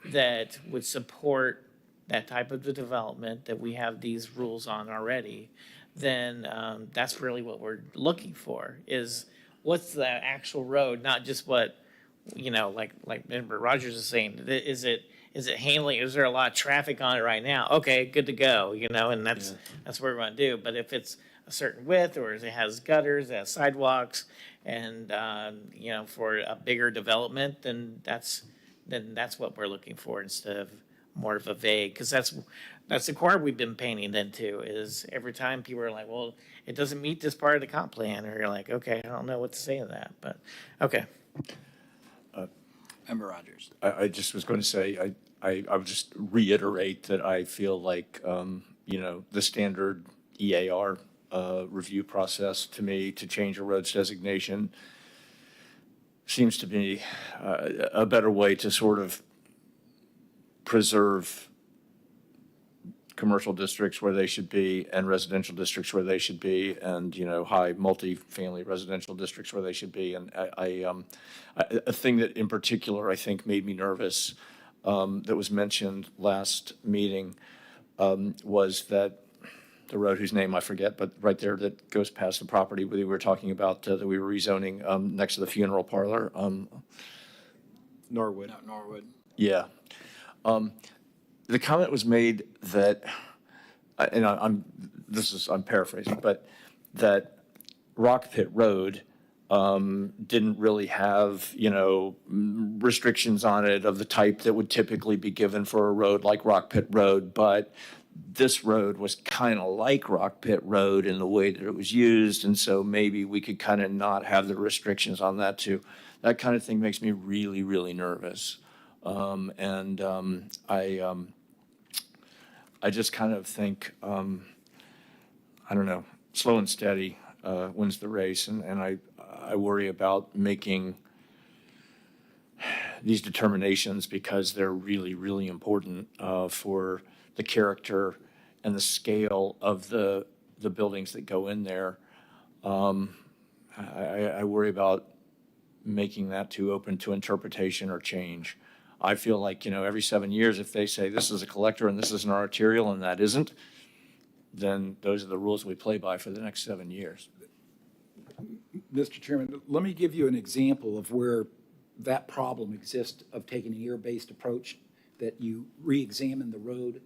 that would support that type of the development that we have these rules on already, then that's really what we're looking for, is what's the actual road, not just what, like Member Rogers is saying, is it handling, is there a lot of traffic on it right now? Okay, good to go, and that's what we're going to do. But if it's a certain width, or it has gutters, it has sidewalks, and for a bigger development, then that's what we're looking for, instead of more of a vague, because that's the corner we've been painting then too, is every time people are like, well, it doesn't meet this part of the comp plan, or you're like, okay, I don't know what to say to that, but okay. Member Rogers. I just was going to say, I would just reiterate that I feel like, the standard EAR review process, to me, to change a road's designation seems to be a better way to sort of preserve commercial districts where they should be, and residential districts where they should be, and high multi-family residential districts where they should be. And a thing that in particular I think made me nervous, that was mentioned last meeting, was that the road whose name I forget, but right there that goes past the property we were talking about, that we were rezoning, next to the funeral parlor. Norwood. No, Norwood. Yeah. The comment was made that, and I'm paraphrasing, but that Rock Pit Road didn't really have, restrictions on it of the type that would typically be given for a road like Rock Pit Road, but this road was kind of like Rock Pit Road in the way that it was used, and so maybe we could kind of not have the restrictions on that too. That kind of thing makes me really, really nervous. I just kind of think, I don't know, slow and steady wins the race, and I worry about making these determinations because they're really, really important for the character and the scale of the buildings that go in there. I worry about making that too open to interpretation or change. I feel like, every 7 years, if they say this is a collector and this is an arterial and that isn't, then those are the rules we play by for the next 7 years. Mr. Chairman, let me give you an example of where that problem exists, of taking an ear-based approach, that you re-examine the road.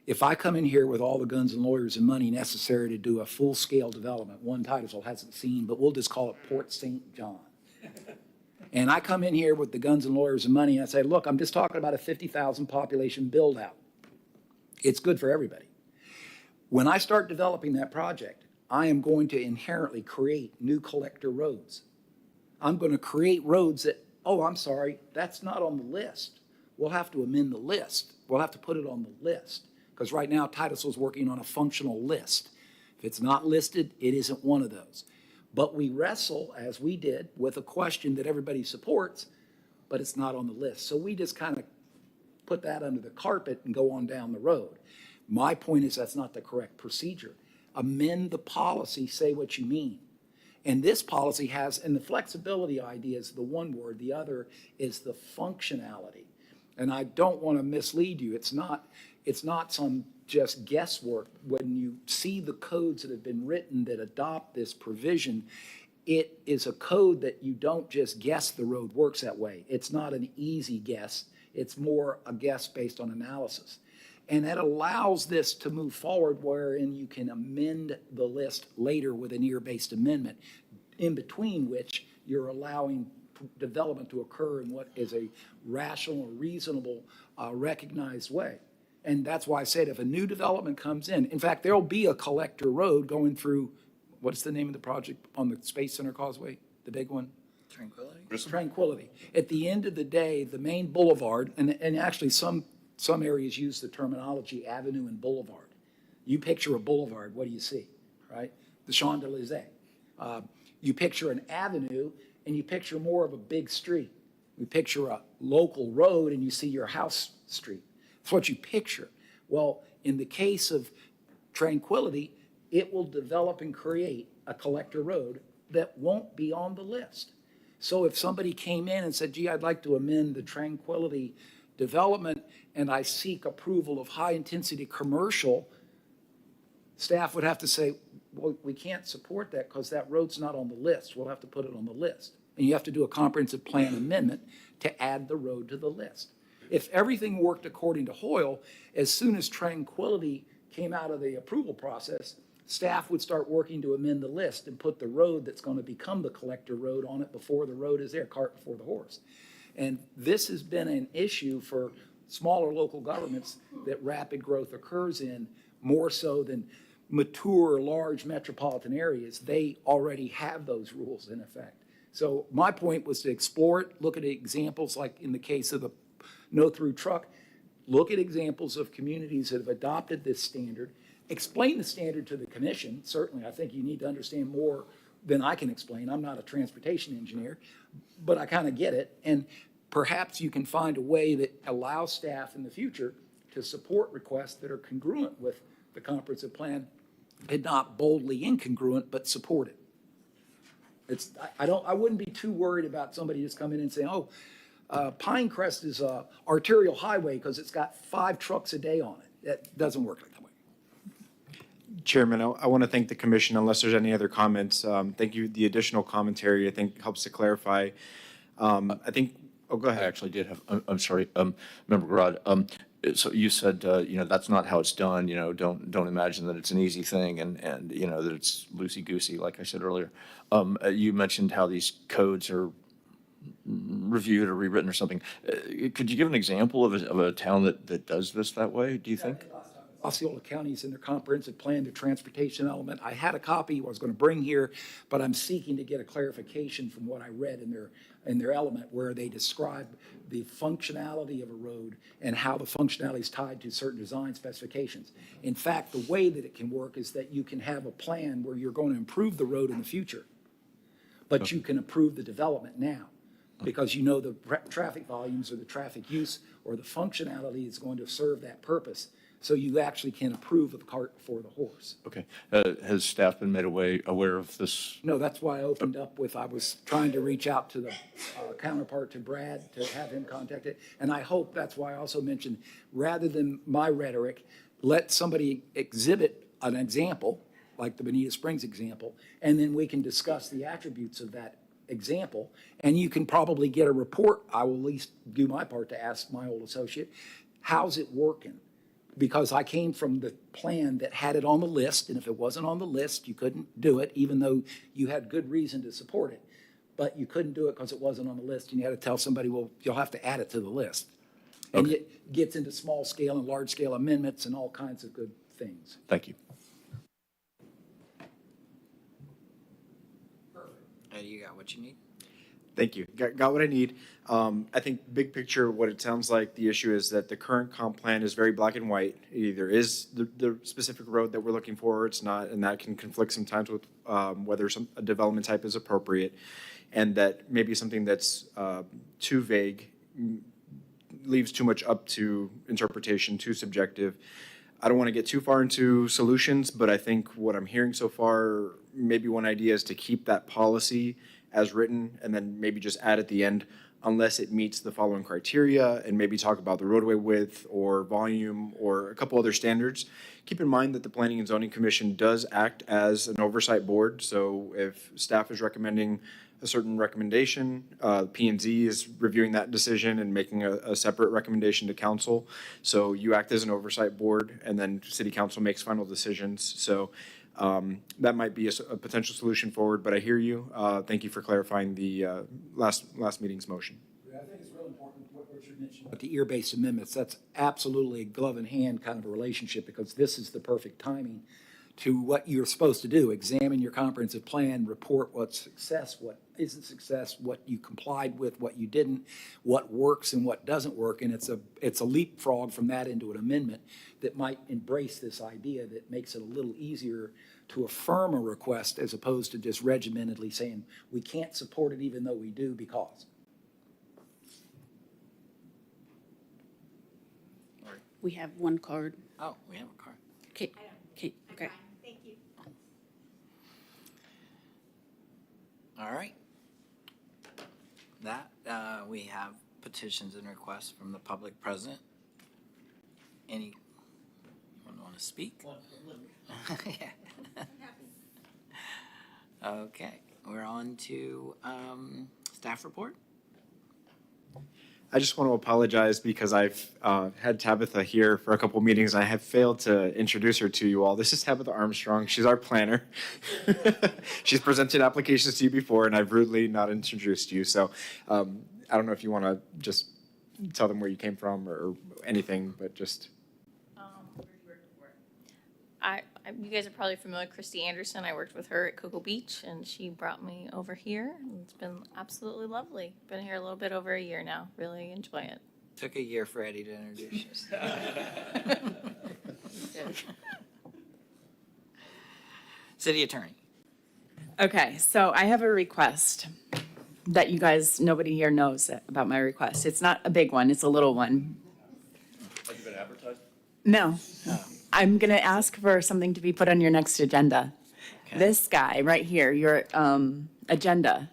If I come in here with all the guns and lawyers and money necessary to do a full-scale development, one Titusville hasn't seen, but we'll just call it Port St. John. And I come in here with the guns and lawyers and money, and I say, look, I'm just talking about a 50,000 population build-out. It's good for everybody. When I start developing that project, I am going to inherently create new collector roads. I'm going to create roads that, oh, I'm sorry, that's not on the list. We'll have to amend the list. We'll have to put it on the list. Because right now, Titusville's working on a functional list. If it's not listed, it isn't one of those. But we wrestle, as we did, with a question that everybody supports, but it's not on the list. So we just kind of put that under the carpet and go on down the road. My point is that's not the correct procedure. amend the policy, say what you mean. And this policy has, and the flexibility idea is the one word, the other is the functionality. And I don't want to mislead you. It's not some just guesswork. When you see the codes that have been written that adopt this provision, it is a code that you don't just guess the road works that way. It's not an easy guess. It's more a guess based on analysis. And that allows this to move forward wherein you can amend the list later with an ear-based amendment, in between which you're allowing development to occur in what is a rational, reasonable, recognized way. And that's why I said if a new development comes in fact, there'll be a collector road going through, what's the name of the project on the Space Center Causeway, the big one? Tranquility? Tranquility. At the end of the day, the main boulevard, and actually some areas use the terminology avenue and boulevard. You picture a boulevard, what do you see, right? The Champs-Élysées. You picture an avenue, and you picture more of a big street. You picture a local road, and you see your house street. That's what you picture. Well, in the case of Tranquility, it will develop and create a collector road that won't be on the list. So if somebody came in and said, gee, I'd like to amend the Tranquility development and I seek approval of high-intensity commercial, staff would have to say, well, we can't support that because that road's not on the list. We'll have to put it on the list. And you have to do a comprehensive plan amendment to add the road to the list. If everything worked according to Hoyle, as soon as Tranquility came out of the approval process, staff would start working to amend the list and put the road that's going to become the collector road on it before the road is there, cart before the horse. And this has been an issue for smaller local governments that rapid growth occurs in, more so than mature, large metropolitan areas. They already have those rules in effect. So my point was to explore it, look at examples like in the case of the no-through truck, look at examples of communities that have adopted this standard, explain the standard to the commission. Certainly, I think you need to understand more than I can explain. I'm not a transportation engineer, but I kind of get it. And perhaps you can find a way that allows staff in the future to support requests that are congruent with the comprehensive plan and not boldly incongruent, but support it. I wouldn't be too worried about somebody just coming in and saying, oh, Pinecrest is a arterial highway because it's got 5 trucks a day on it. That doesn't work like that way. Chairman, I want to thank the commission, unless there's any other comments. Thank you. The additional commentary, I think, helps to clarify. I think, oh, go ahead. I actually did have, I'm sorry, Member Garad. So you said, that's not how it's done, don't imagine that it's an easy thing and that it's loosey-goosey, like I said earlier. You mentioned how these codes are reviewed or rewritten or something. Could you give an example of a town that does this that way, do you think? Osceola County's in their comprehensive plan, the transportation element. I had a copy I was going to bring here, but I'm seeking to get a clarification from what I read in their element where they describe the functionality of a road and how the functionality is tied to certain design specifications. In fact, the way that it can work is that you can have a plan where you're going to improve the road in the future, but you can approve the development now because you know the traffic volumes or the traffic use or the functionality is going to serve that purpose. So you actually can approve of the cart before the horse. Okay. Has staff been made aware of this? No, that's why I opened up with, I was trying to reach out to the counterpart to Brad to have him contact it. And I hope that's why I also mentioned, rather than my rhetoric, let somebody exhibit an example, like the Bonita Springs example, and then we can discuss the attributes of that example. And you can probably get a report. I will at least do my part to ask my old associate, how's it working? Because I came from the plan that had it on the list, and if it wasn't on the list, you couldn't do it, even though you had good reason to support it. But you couldn't do it because it wasn't on the list, and you had to tell somebody, well, you'll have to add it to the list. And it gets into small scale and large scale amendments and all kinds of good things. Thank you. You got what you need? Thank you. Got what I need. I think big picture, what it sounds like the issue is that the current comp plan is very black and white. It either is the specific road that we're looking for or it's not, and that can conflict sometimes with whether a development type is appropriate, and that maybe something that's too vague leaves too much up to interpretation, too subjective. I don't want to get too far into solutions, but I think what I'm hearing so far, maybe one idea is to keep that policy as written and then maybe just add at the end, unless it meets the following criteria, and maybe talk about the roadway width or volume or a couple other standards. Keep in mind that the Planning and Zoning Commission does act as an oversight board, so if staff is recommending a certain recommendation, P&Z is reviewing that decision and making a separate recommendation to council. So you act as an oversight board, and then city council makes final decisions. So that might be a potential solution forward, but I hear you. Thank you for clarifying the last meeting's motion. I think it's really important what Richard mentioned about the ear-based amendments. That's absolutely a glove in hand kind of a relationship, because this is the perfect timing to what you're supposed to do. Examine your comprehensive plan, report what's success, what isn't success, what you complied with, what you didn't, what works and what doesn't work. And it's a leapfrog from that into an amendment that might embrace this idea that makes it a little easier to affirm a request as opposed to just regimentedly saying, we can't support it even though we do because. We have one card. Oh, we have a card. Okay, okay. Thank you. All right. That, we have petitions and requests from the public present. Anyone want to speak? Yeah. Okay, we're on to staff report. I just want to apologize because I've had Tabitha here for a couple meetings. I have failed to introduce her to you all. This is Tabitha Armstrong. She's our planner. She's presented applications to you before, and I've rudely not introduced you. So I don't know if you want to just tell them where you came from or anything, but just. You guys are probably familiar with Christy Anderson. I worked with her at Cocoa Beach, and she brought me over here. It's been absolutely lovely. Been here a little bit over a year now. Really enjoy it. Took a year for Eddie to introduce you. City attorney. Okay, so I have a request that you guys, nobody here knows about my request. It's not a big one, it's a little one. Have you been advertised? No. I'm going to ask for something to be put on your next agenda. Okay. This guy right here, your agenda,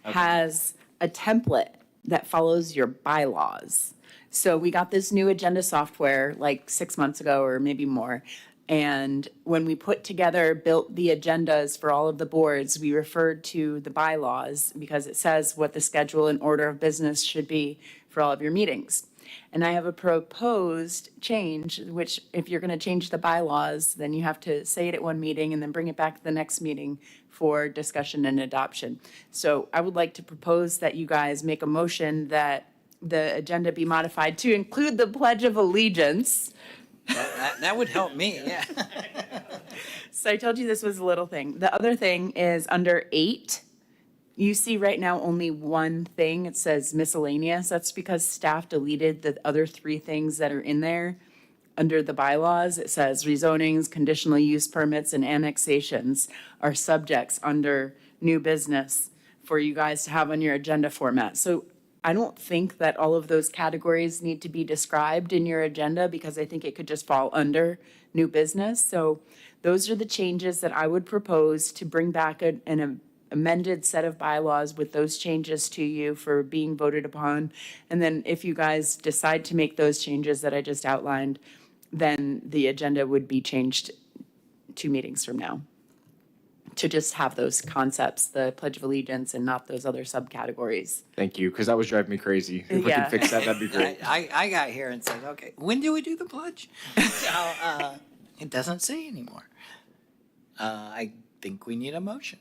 has a template that follows your bylaws. So we got this new agenda software like 6 months ago or maybe more. And when we built the agendas for all of the boards, we referred to the bylaws because it says what the schedule and order of business should be for all of your meetings. And I have a proposed change, which if you're going to change the bylaws, then you have to say it at one meeting and then bring it back to the next meeting for discussion and adoption. So I would like to propose that you guys make a motion that the agenda be modified to include the Pledge of Allegiance. That would help me, yeah. So I told you this was a little thing. The other thing is under 8. You see right now only one thing. It says miscellaneous. That's because staff deleted the other 3 things that are in there. Under the bylaws, it says rezonings, conditional use permits, and annexations are subjects under new business for you guys to have on your agenda format. So I don't think that all of those categories need to be described in your agenda because I think it could just fall under new business. So those are the changes that I would propose to bring back an amended set of bylaws with those changes to you for being voted upon. And then if you guys decide to make those changes that I just outlined, then the agenda would be changed 2 meetings from now to just have those concepts, the Pledge of Allegiance and not those other subcategories. Thank you, because that was driving me crazy. If we Yeah. could fix that, that'd be great. I got here and said, okay, when do we do the pledge? So, it doesn't say anymore. I think we need a motion.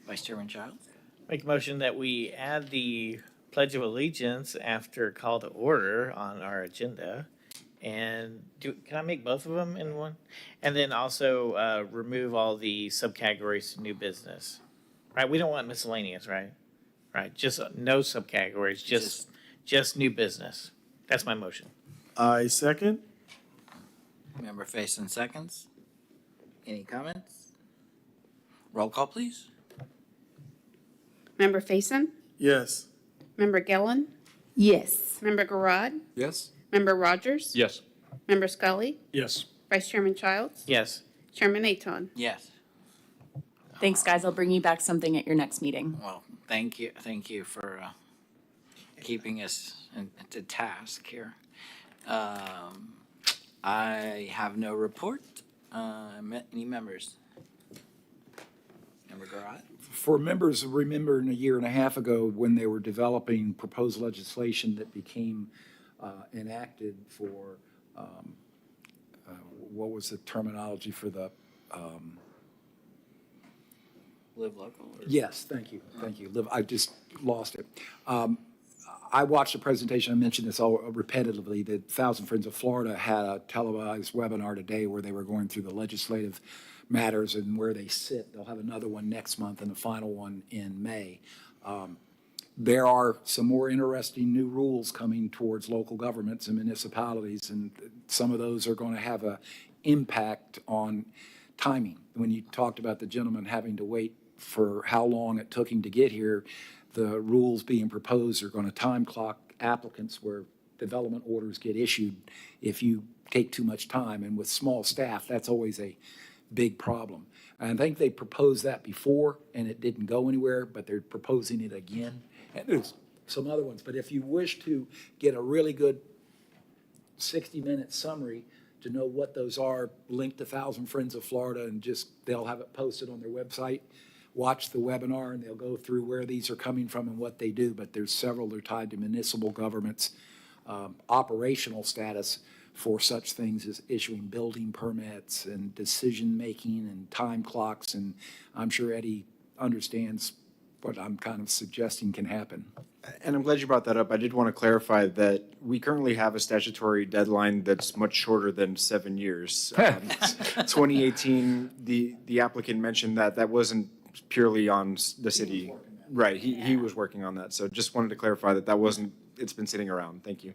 Vice Chairman Childs? Make a motion that we add the Pledge of Allegiance after call to order on our agenda. And can I make both of them in one? And then also remove all the subcategories to new business. Right, we don't want miscellaneous, right? Right, just no subcategories, just new business. That's my motion. I second. Member Faison seconds. Any comments? Roll call, please. Member Faison? Yes. Member Gillen? Yes. Member Garad? Yes? Member Rogers? Yes. Member Scully, Yes. Vice Chairman Childs, Yes. Chairman Aton. Yes. Thanks, guys. I'll bring you back something at your next meeting. Well, thank you for keeping us to task here. I have no report. Any members? Member Garat? For members, remembering a year and a half ago when they were developing proposed legislation that became enacted for, what was the terminology for the, Live local? Or? yes, thank you, I just lost it. I watched a presentation, I mentioned this all repetitively, that Thousand Friends of Florida had a televised webinar today where they were going through the legislative matters and where they sit. They'll have another one next month and the final one in May. There are some more interesting new rules coming towards local governments and municipalities, and some of those are going to have an impact on timing. When you talked about the gentleman having to wait for how long it took him to get here, the rules being proposed are going to time clock applicants where development orders get issued if you take too much time. And with small staff, that's always a big problem. And I think they proposed that before and it didn't go anywhere, but they're proposing it again. And there's some other ones. But if you wish to get a really good 60-minute summary to know what those are, link to Thousand Friends of Florida and they'll have it posted on their website. Watch the webinar and they'll go through where these are coming from and what they do, but there's several that are tied to municipal governments, operational status for such things as issuing building permits and decision-making and time clocks, and I'm sure Eddie understands what I'm kind of suggesting can happen. And I'm glad you brought that up. I did want to clarify that we currently have a statutory deadline that's much shorter than 7 years. 2018, the applicant mentioned that wasn't purely on the city. Right, he was working on that. So just wanted to clarify that wasn't, it's been sitting around. Thank you.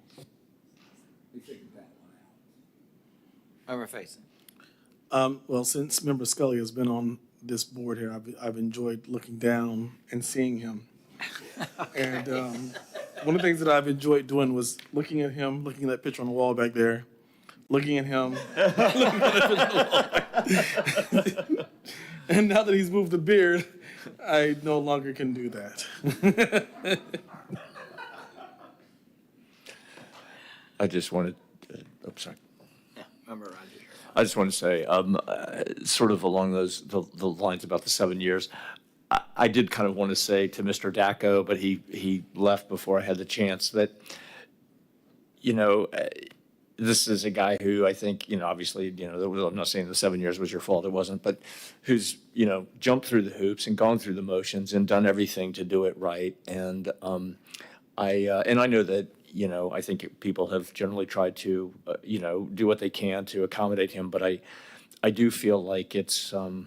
Member Faison? Well, since Member Scully has been on this board here, I've enjoyed looking down and seeing him. And one of the things that I've enjoyed doing was looking at him, looking at that picture on the wall back there, looking at him, looking at that picture on the wall. And now that he's moved the beard, I no longer can do that. I just wanted, sorry. Yeah, Member Rogers. I just want to say, sort of along the lines about the 7 years, I did kind of want to say to Mr. Dacko, but he left before I had the chance, that, this is a guy who I think, obviously, I'm not saying the 7 years was your fault, it wasn't, but who's, jumped through the hoops and gone through the motions and done everything to do it right. And I know that, I think people have generally tried to, do what they can to accommodate him, but I do feel like it's, and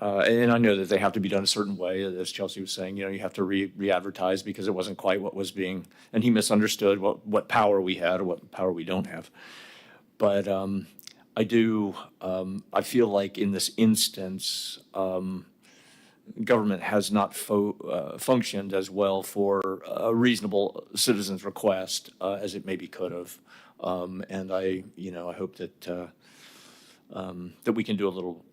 I know that they have to be done a certain way, as Chelsea was saying, you have to re-advertise because it wasn't quite what was being, and he misunderstood what power we had or what power we don't have. But I feel like in this instance, government has not functioned as well for a reasonable citizen's request as it maybe could have. And I hope that that we can do a little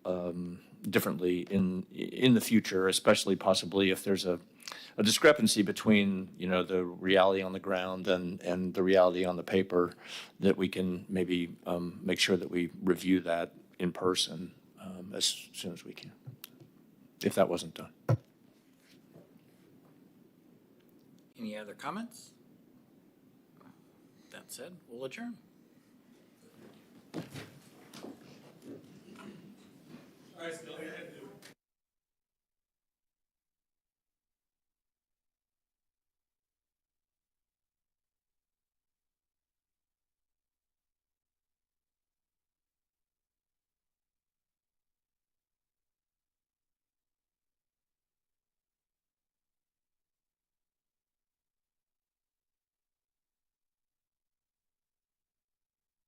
differently in the future, especially possibly if there's a discrepancy between, the reality on the ground and the reality on the paper, that we can maybe make sure that we review that in person as soon as we can, if that wasn't done. Any other comments? That said, we'll adjourn. All right, Scully.